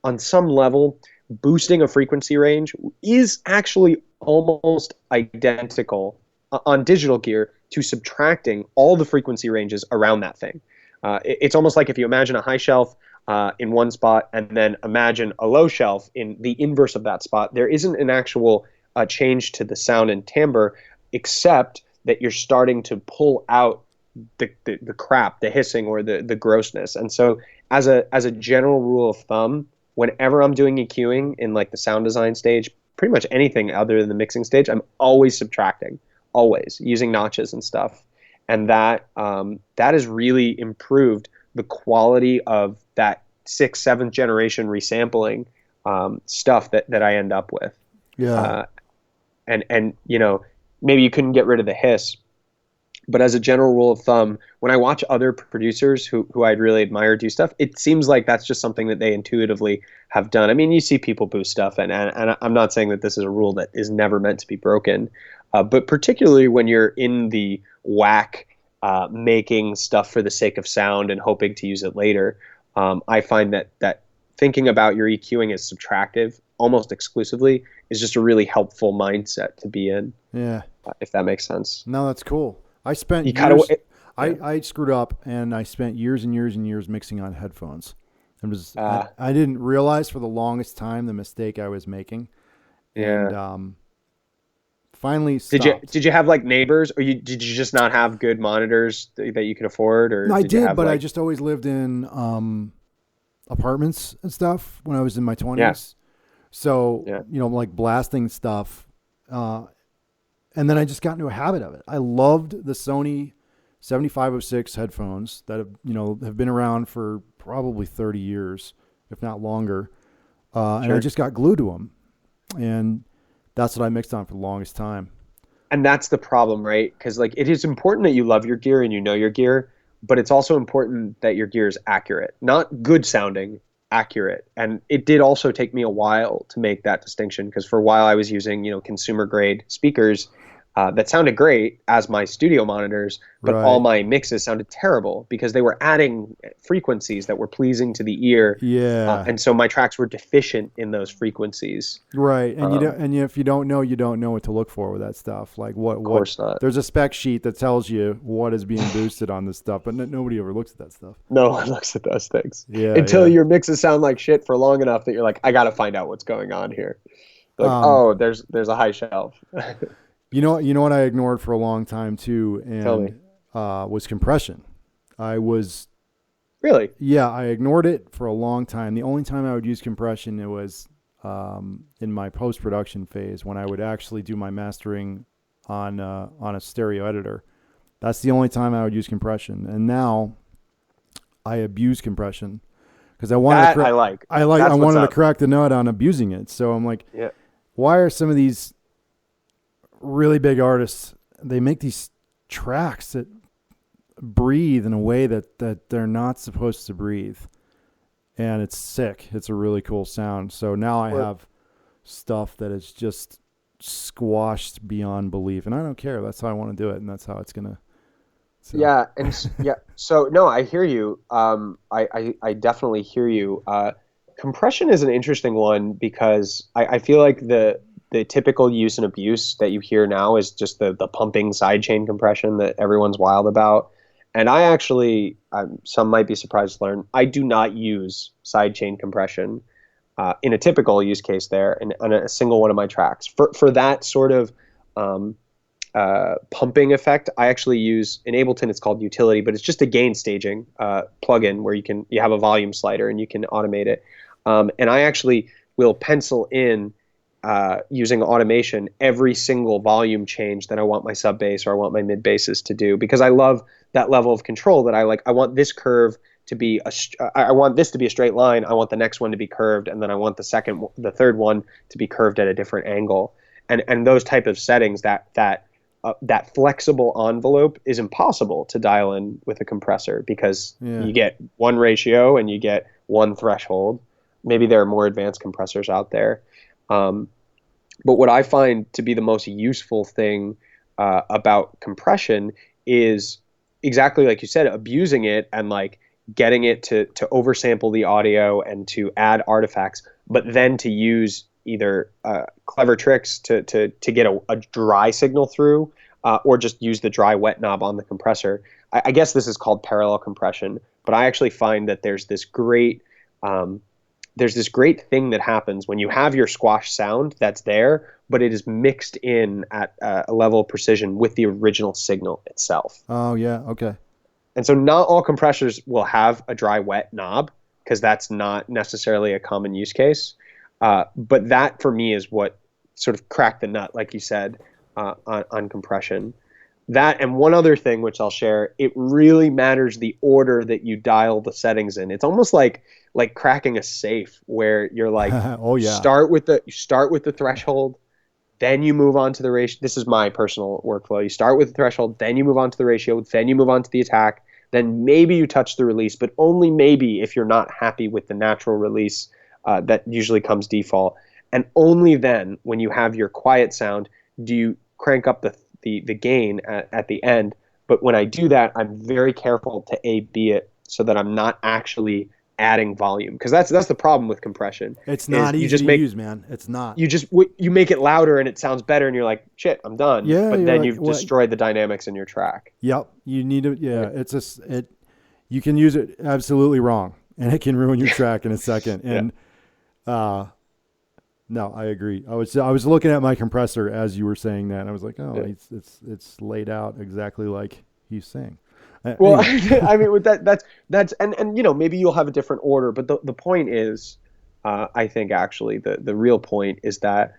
on some level, boosting a frequency range is actually almost identical on digital gear to subtracting all the frequency ranges around that thing. It's almost like if you imagine a high shelf in one spot and then imagine a low shelf in the inverse of that spot. There isn't an actual change to the sound and timbre, except that you're starting to pull out the crap, the hissing or the grossness. And so as a general rule of thumb, whenever I'm doing EQing in like the sound design stage, pretty much anything other than the mixing stage, I'm always subtracting, always using notches and stuff. And that has really improved the quality of that 6th, 7th generation resampling stuff that I end up with. Yeah. And you know, maybe you couldn't get rid of the hiss, but as a general rule of thumb, when I watch other producers who I'd really admire do stuff, it seems like that's just something that they intuitively have done. I mean, you see people boost stuff, and I'm not saying that this is a rule that is never meant to be broken, but particularly when you're in the whack making stuff for the sake of sound and hoping to use it later, I find that thinking about your EQing as subtractive almost exclusively is just a really helpful mindset to be in. Yeah. If that makes sense. No, that's cool. I spent years, I screwed up, and I spent years and years and years mixing on headphones. I didn't realize for the longest time the mistake I was making. Yeah. And finally stopped. Did you have like neighbors, or did you just not have good monitors that you could afford? Or I did, but like... I just always lived in apartments and stuff when I was in my 20s. Yeah. So, you know, like blasting stuff. And then I just got into a habit of it. I loved the Sony 7506 headphones that have been around for probably 30 years, if not longer. And I just got glued to them. And that's what I mixed on for the longest time. And that's the problem, right? Because like it is important that you love your gear and you know your gear, but it's also important that your gear is accurate, not good sounding, accurate. And it did also take me a while to make that distinction, because for a while I was using, consumer grade speakers that sounded great as my studio monitors, but all my mixes sounded terrible because they were adding frequencies that were pleasing to the ear. Yeah. And so my tracks were deficient in those frequencies. Right. And if you don't know what to look for with that stuff. Like what? Of course not. There's a spec sheet that tells you what is being boosted on this stuff, but nobody ever looks at that stuff. No one looks at those things. Yeah. Until your mixes sound like shit for long enough that you're like, I got to find out what's going on here. Like, there's a high shelf. You know what I ignored for a long time too, and was compression. Really? Yeah, I ignored it for a long time. The only time I would use compression, it was in my post-production phase when I would actually do my mastering on a stereo editor. That's the only time I would use compression. And now I abuse compression because I wanted to crack the nut on abusing it. So I'm like, why are some of these really big artists, they make these tracks that breathe in a way that they're not supposed to breathe, and it's sick. It's a really cool sound. So now I have stuff that is just squashed beyond belief, and I don't care. That's how I want to do it, and that's how it's gonna. So. So no, I hear you. I definitely hear you. Compression is an interesting one because I feel like the typical use and abuse that you hear now is just the pumping sidechain compression that everyone's wild about. And I actually, some might be surprised to learn, I do not use sidechain compression in a typical use case there on a single one of my tracks. For that sort of pumping effect, I actually use in Ableton, it's called Utility, but it's just a gain staging plugin where you have a volume slider and you can automate it. And I actually will pencil in using automation every single volume change that I want my sub bass or I want my mid basses to do, because I love that level of control that I like. I want this curve to be I want this to be a straight line. I want the next one to be curved, and then I want the third one to be curved at a different angle. And those type of settings, that flexible envelope is impossible to dial in with a compressor, because you get one ratio and you get one threshold. Maybe there are more advanced compressors out there. But what I find to be the most useful thing about compression is exactly like you said, abusing it and like getting it to oversample the audio and to add artifacts, but then to use either clever tricks to get a dry signal through, or just use the dry wet knob on the compressor. I guess this is called parallel compression, but I actually find that there's this great thing that happens when you have your squash sound that's there, but it is mixed in at a level of precision with the original signal itself. Oh yeah, okay. And so not all compressors will have a dry wet knob, because that's not necessarily a common use case. But that for me is what sort of cracked the nut, like you said, on compression. That and one other thing which I'll share, it really matters the order that you dial the settings in. It's almost like cracking a safe, where you're like, oh yeah, you start with the threshold, then you move on to the ratio. This is my personal workflow. You start with the threshold, then you move on to the ratio, then you move on to the attack, then maybe you touch the release, but only maybe if you're not happy with the natural release that usually comes default. And only then, when you have your quiet sound, do you crank up the gain at the end. But when I do that, I'm very careful to A/B it so that I'm not actually adding volume, because that's the problem with compression. It's not easy to use, man. It's not. You make it louder and it sounds better, and you're like, shit, I'm done. Yeah, but then you've destroyed the dynamics in your track. Yep. You need to. Yeah. You can use it absolutely wrong, and it can ruin your track in a second. And no, I agree. I was looking at my compressor as you were saying that, and I was like, oh, it's laid out exactly like he's saying. Well, anyway. I mean, with that's and maybe you'll have a different order, but the point is, I think actually the real point is that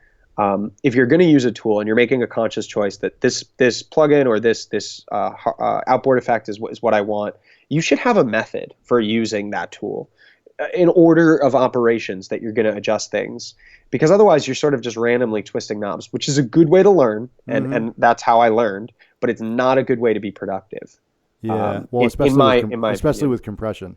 if you're going to use a tool and you're making a conscious choice that this plugin or this outboard effect is what I want, you should have a method for using that tool, in order of operations that you're going to adjust things, because otherwise you're sort of just randomly twisting knobs, which is a good way to learn, and that's how I learned, but it's not a good way to be productive. Yeah, well, especially with compression.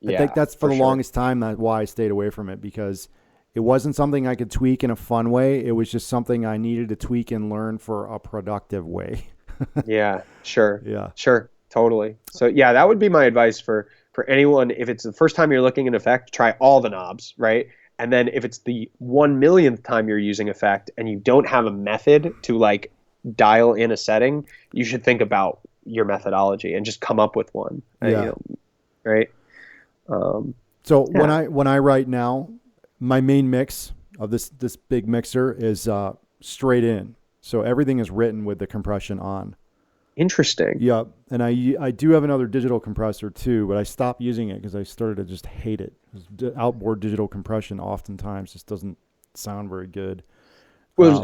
I think that's for the longest time that's why I stayed away from it, because it wasn't something I could tweak in a fun way. It was just something I needed to tweak and learn for a productive way. Yeah, sure. Yeah, sure, totally. So yeah, that would be my advice for anyone. If it's the first time you're looking at effect, try all the knobs, right? And then if it's the 1 millionth time you're using effect and you don't have a method to like dial in a setting, you should think about your methodology and just come up with one. Yeah. Right. So when I write now, my main mix of this big mixer is straight in. So everything is written with the compression on. Interesting. Yep. And I do have another digital compressor too, but I stopped using it because I started to just hate it. Outboard digital compression oftentimes just doesn't sound very good. Well,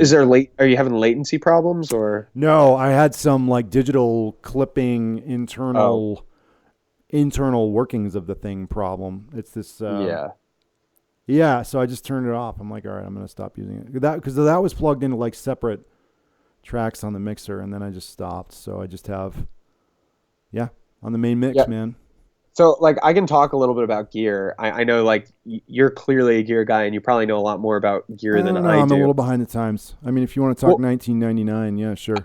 are you having latency problems or? No, I had some like digital clipping internal workings of the thing problem. It's this. Yeah. So I just turned it off. I'm like, all right, I'm going to stop using it. Because that was plugged into like separate tracks on the mixer, and then I just stopped. So I just have, on the main mix, man. So like I can talk a little bit about gear. I know like you're clearly a gear guy, and you probably know a lot I do. I'm a little behind the times. I mean, if you want to talk 1999, yeah, sure.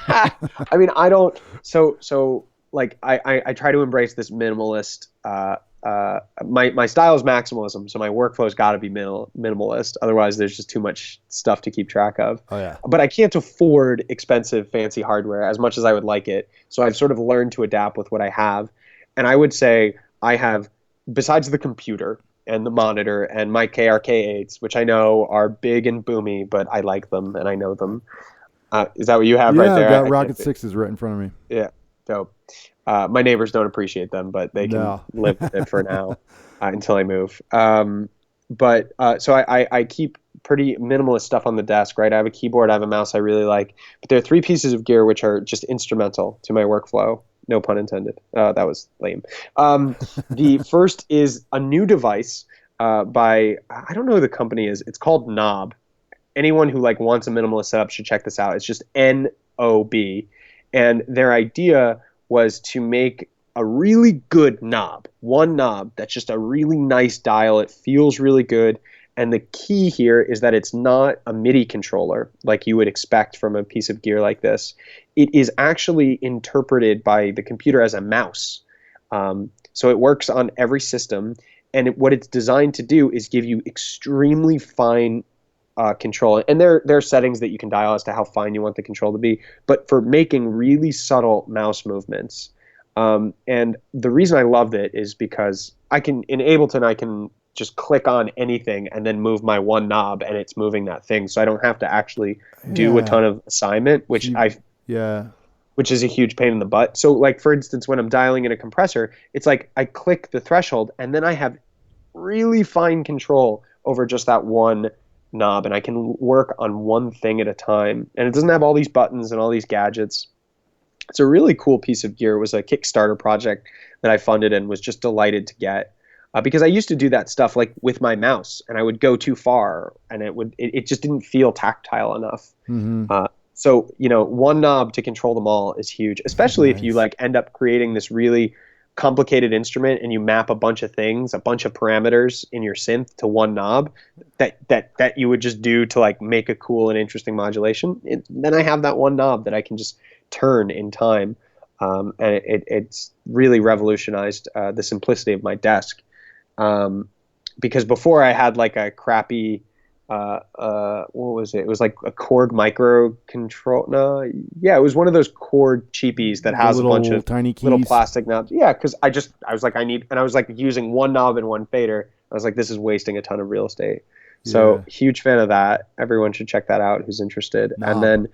I mean, I don't. So like I try to embrace this minimalist. My style is maximalism, so my workflow's got to be minimalist. Otherwise, there's just too much stuff to keep track of. Oh yeah. But I can't afford expensive, fancy hardware as much as I would like it. So I've sort of learned to adapt with what I have. And I would say I have, besides the computer and the monitor and my KRK8s, which I know are big and boomy, but I like them and I know them. Is that what you have right there? Yeah, I've got Rocket 6s right in front of me. Yeah, dope. My neighbors don't appreciate them, but they can live with it for now until I move. So I keep pretty minimalist stuff on the desk, right? I have a keyboard, I have a mouse I really like, but there are three pieces of gear which are just instrumental to my workflow. No pun intended. That was lame. The first is a new device by, I don't know who the company is. It's called Knob. Anyone who like wants a minimalist setup should check this out. It's just NOB. And their idea was to make a really good knob, one knob that's just a really nice dial. It feels really good. And the key here is that it's not a MIDI controller like you would expect from a piece of gear like this. It is actually interpreted by the computer as a mouse. So it works on every system. And what it's designed to do is give you extremely fine control. And there are settings that you can dial as to how fine you want the control to be. But for making really subtle mouse movements. And the reason I loved it is because in Ableton, I can just click on anything and then move my one knob and it's moving that thing. So I don't have to actually do a ton of assignment, which is a huge pain in the butt. So like, for instance, when I'm dialing in a compressor, it's like I click the threshold and then I have really fine control over just that one knob and I can work on one thing at a time. And it doesn't have all these buttons and all these gadgets. It's a really cool piece of gear. It was a Kickstarter project that I funded and was just delighted to get. Because I used to do that stuff like with my mouse and I would go too far and it just didn't feel tactile enough. Mm-hmm. So, one knob to control them all is huge, especially if you like end up creating this really complicated instrument and you map a bunch of things, a bunch of parameters in your synth to one knob that you would just do to like make a cool and interesting modulation. Then I have that one knob that I can just turn in time. And it's really revolutionized the simplicity of my desk. Because before I had like a crappy, what was it? It was like a Korg micro control. No, yeah, it was one of those Korg cheapies that has a bunch of tiny keys. Little plastic knobs. Yeah, because I was like, and I was like using one knob and one fader. I was like, this is wasting a ton of real estate. So huge fan of that. Everyone should check that out who's interested. And then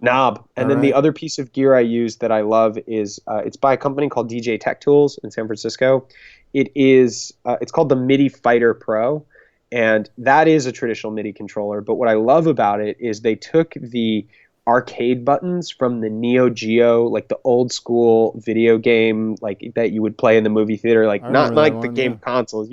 Knob. And then the other piece of gear I use that I love is it's by a company called DJ Tech Tools in San Francisco. It's called the MIDI Fighter Pro, and that is a traditional MIDI controller. But what I love about it is they took the arcade buttons from the Neo Geo, like the old school video game, like that you would play in the movie theater, like not like the game consoles,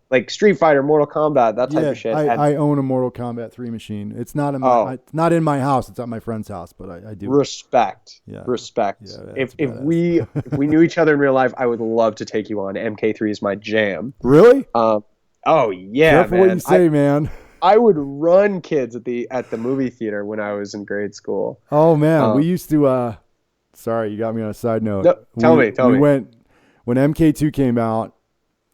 like Street Fighter, Mortal Kombat, that type of shit. I own a Mortal Kombat 3 machine. It's not in my it's not in my house. It's at my friend's house, but I do. Respect. If we knew each other in real life, I would love to take you on. MK3 is my jam. Really? Oh yeah, careful man. What you say, man. I would run kids at the movie theater when I was in grade school. Oh man, we used to. Sorry, you got me on a side note. No, tell me. We went when MK2 came out.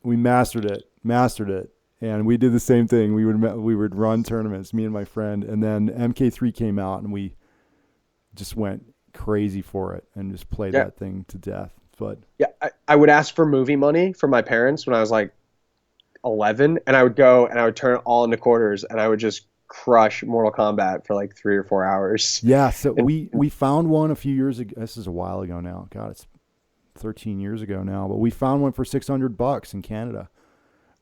We mastered it, and we did the same thing. We would run tournaments, me and my friend, and then MK3 came out, and we just went crazy for it and just played that thing to death. But I would ask for movie money from my parents when I was like 11, and I would go and I would turn it all into quarters, and I would just crush Mortal Kombat for like 3 or 4 hours. Yeah, so we found one a few years ago. This is a while ago now. God, it's 13 years ago now, but we found one for $600 in Canada.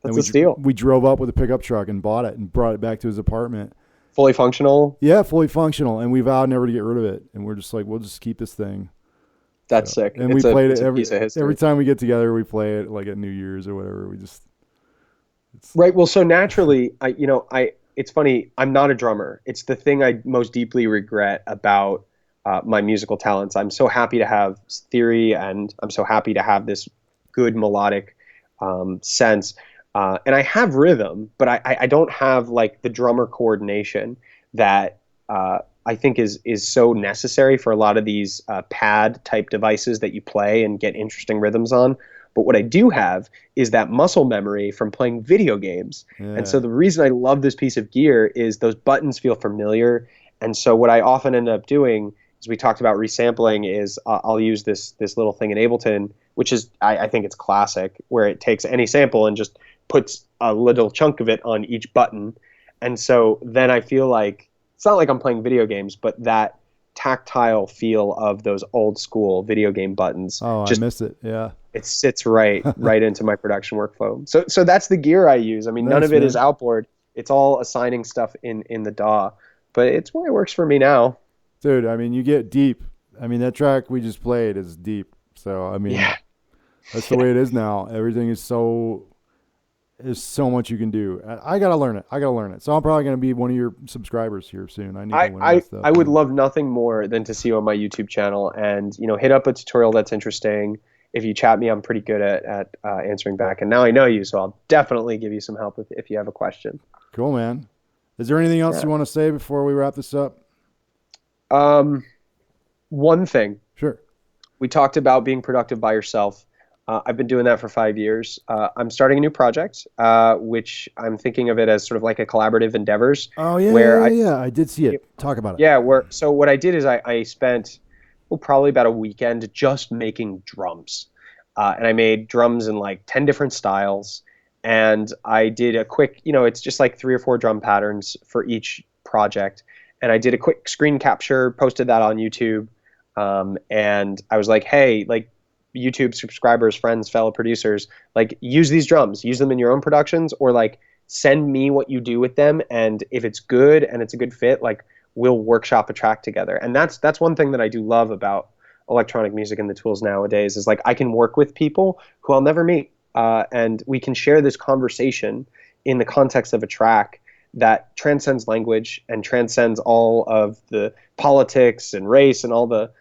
That's a steal. We drove up with a pickup truck and bought it and brought it back to his apartment. Fully functional? Yeah, fully functional, and we vowed never to get rid of it. And we're just like, we'll just keep this thing. That's sick. And we played it every time we get together. We play it like at New Year's or whatever. Right. Well, so naturally, it's funny. I'm not a drummer. It's the thing I most deeply regret about my musical talents. I'm so happy to have theory, and I'm so happy to have this good melodic sense. And I have rhythm, but I don't have like the drummer coordination that I think is so necessary for a lot of these pad type devices that you play and get interesting rhythms on. But what I do have is that muscle memory from playing video games. Yeah. And so the reason I love this piece of gear is those buttons feel familiar. And so what I often end up doing, as we talked about resampling, is I'll use this little thing in Ableton, which is, I think it's classic, where it takes any sample and just puts a little chunk of it on each button. And so then I feel like, it's not like I'm playing video games, but that tactile feel of those old school video game buttons. Oh, I miss it. Yeah. It sits right into my production workflow. So that's the gear I use. I mean, none of it is outboard. it's all assigning stuff in the DAW, but it's why it works for me now. Dude, I mean, you get deep. I mean, that track we just played is deep. So, I mean, that's the way it is now. Everything is so much you can do. I got to learn it. So I'm probably going to be one of your subscribers here soon. I need to learn that stuff. I would love nothing more than to see you on my YouTube channel and, hit up a tutorial that's interesting. If you chat me, I'm pretty good at answering back. And now I know you, so I'll definitely give you some help if you have a question. Cool, man. Is there anything else you want to say before we wrap this up? One thing. Sure. We talked about being productive by yourself. I've been doing that for 5 years. I'm starting a new project, which I'm thinking of it as sort of like a collaborative endeavors. Oh, yeah. I did see it. Talk about it. Yeah. So what I did is I spent probably about a weekend just making drums. And I made drums in like 10 different styles. And I did a quick, it's just like 3 or 4 drum patterns for each project. And I did a quick screen capture, posted that on YouTube. And I was like, hey, like YouTube subscribers, friends, fellow producers, like use these drums, use them in your own productions, or like send me what you do with them. And if it's good and it's a good fit, like we'll workshop a track together. And that's one thing that I do love about electronic music and the tools nowadays is like I can work with people who I'll never meet. And we can share this conversation in the context of a track that transcends language and transcends all of the politics and race and all the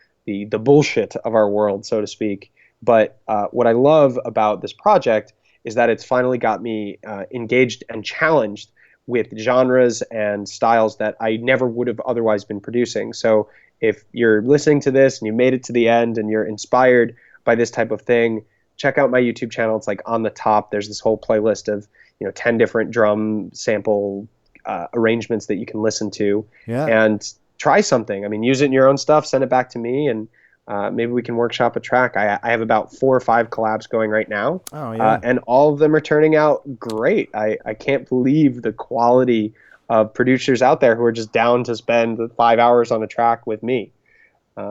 bullshit of our world, so to speak. But what I love about this project is that it's finally got me engaged and challenged with genres and styles that I never would have otherwise been producing. So if you're listening to this and you made it to the end and you're inspired by this type of thing, check out my YouTube channel. It's like on the top. There's this whole playlist of 10 different drum sample arrangements that you can listen to and try something. I mean, use it in your own stuff, send it back to me, and maybe we can workshop a track. I have about 4 or 5 collabs going right now, and all of them are turning out great. I can't believe the quality of producers out there who are just down to spend 5 hours on a track with me.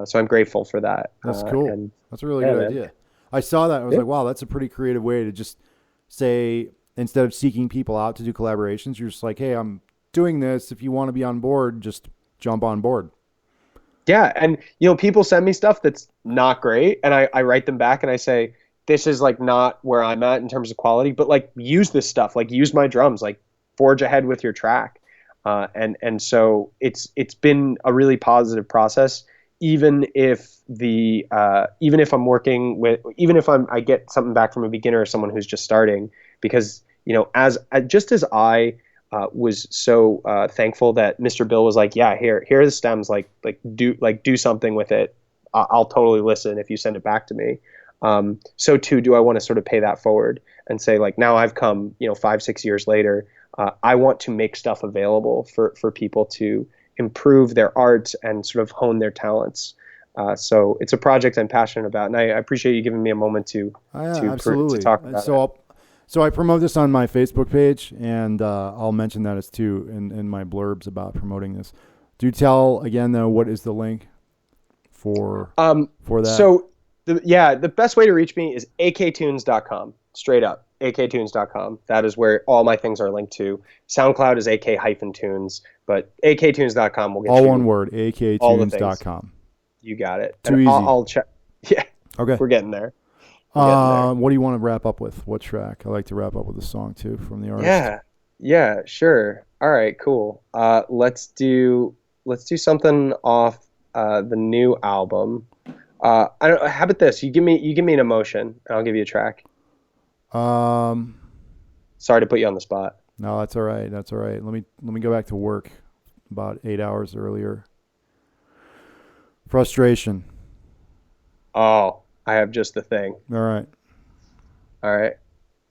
So I'm grateful for that. That's cool. That's a really good idea. I saw that. I was like, wow, that's a pretty creative way to just say, instead of seeking people out to do collaborations, you're just like, hey, I'm doing this. If you want to be on board, just jump on board. Yeah. And, people send me stuff that's not great. And I write them back and I say, this is like not where I'm at in terms of quality, but like use this stuff, like use my drums, like forge ahead with your track. And so it's been a really positive process. Even if I'm working with, I get something back from a beginner or someone who's just starting, because, as I was so thankful that Mr. Bill was like, yeah, here are the stems, do something with it. I'll totally listen if you send it back to me. So too, do I want to sort of pay that forward and say, like, now I've come, 5-6 years later, I want to make stuff available for people to improve their art and sort of hone their talents. So it's a project I'm passionate about, and I appreciate you giving me a moment to talk about it. So I promote this on my Facebook page, and I'll mention that as too in my blurbs about promoting this. Do tell again though, what is the link for that? So the best way to reach me is aktunes.com. Straight up, aktunes.com. That is where all my things are linked to. SoundCloud is ak-tunes, but aktunes.com will get all you one word, aktunes.com. You got it. Too easy. I'll check. Yeah. Okay. We're getting there. What do you want to wrap up with? What track? I like to wrap up with a song too from the artist. Yeah, sure. All right, cool. Let's do something off the new album. How about this? You give me an emotion, and I'll give you a track. Sorry to put you on the spot. No, that's all right. That's all right. Let me go back to work about 8 hours earlier. Frustration. Oh, I have just the thing. All right.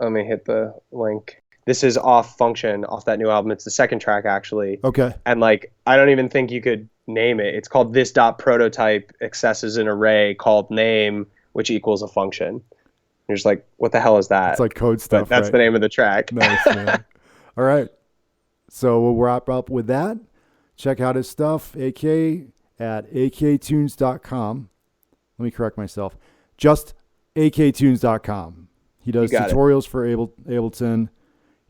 Let me hit the link. This is off Function, off that new album. It's the second track, actually. Okay. And like, I don't even think you could name it. It's called This Dot Prototype accesses an array called name, which equals a function. You're just like, what the hell is that? It's like code stuff. But that's right? the name of the track. Nice, man. All right. So we'll wrap up with that. Check out his stuff, AK, at aktunes.com. Let me correct myself. Just aktunes.com. He does tutorials for Ableton.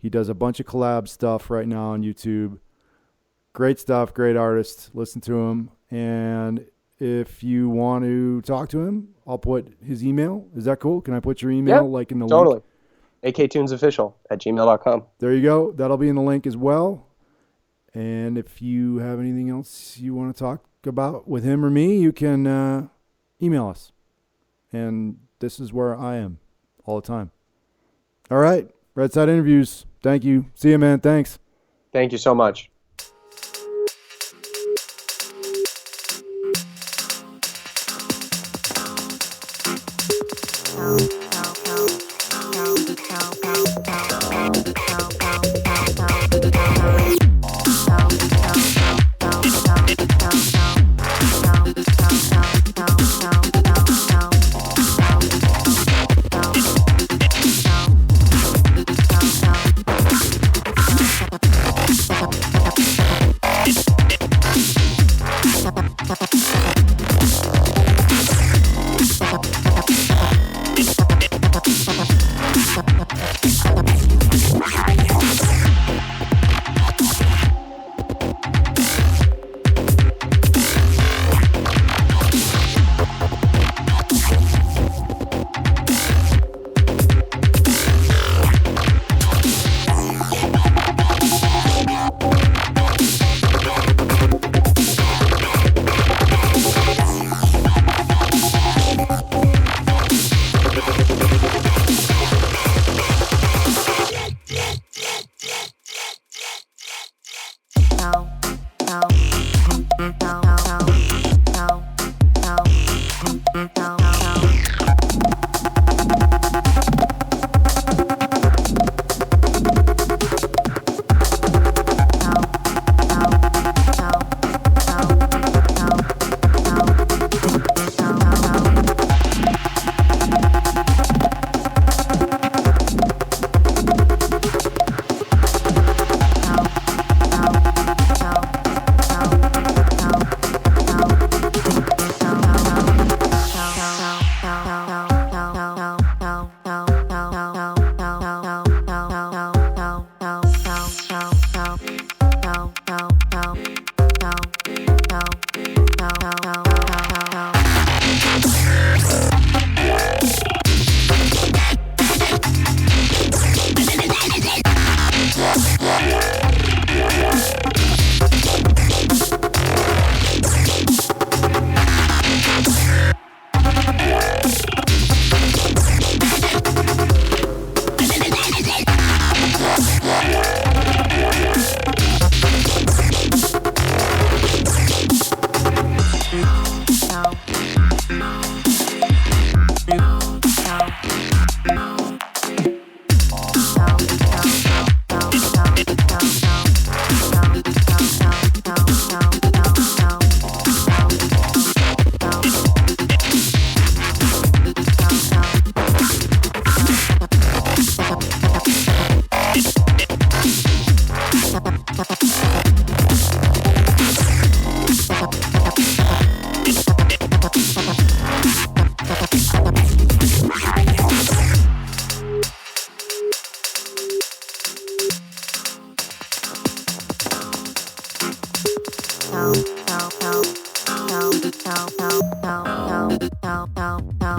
He does a bunch of collab stuff right now on YouTube. Great stuff, great artist. Listen to him. And if you want to talk to him, I'll put his email. Is that cool? Can I put your email in the totally. link? aktunesofficial@gmail.com. There you go. That'll be in the link as well. And if you have anything else you want to talk about with him or me, you can email us. And this is where I am all the time. All right. Red Side Interviews. Thank you. See you, man. Thanks. Thank you so much.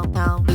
No.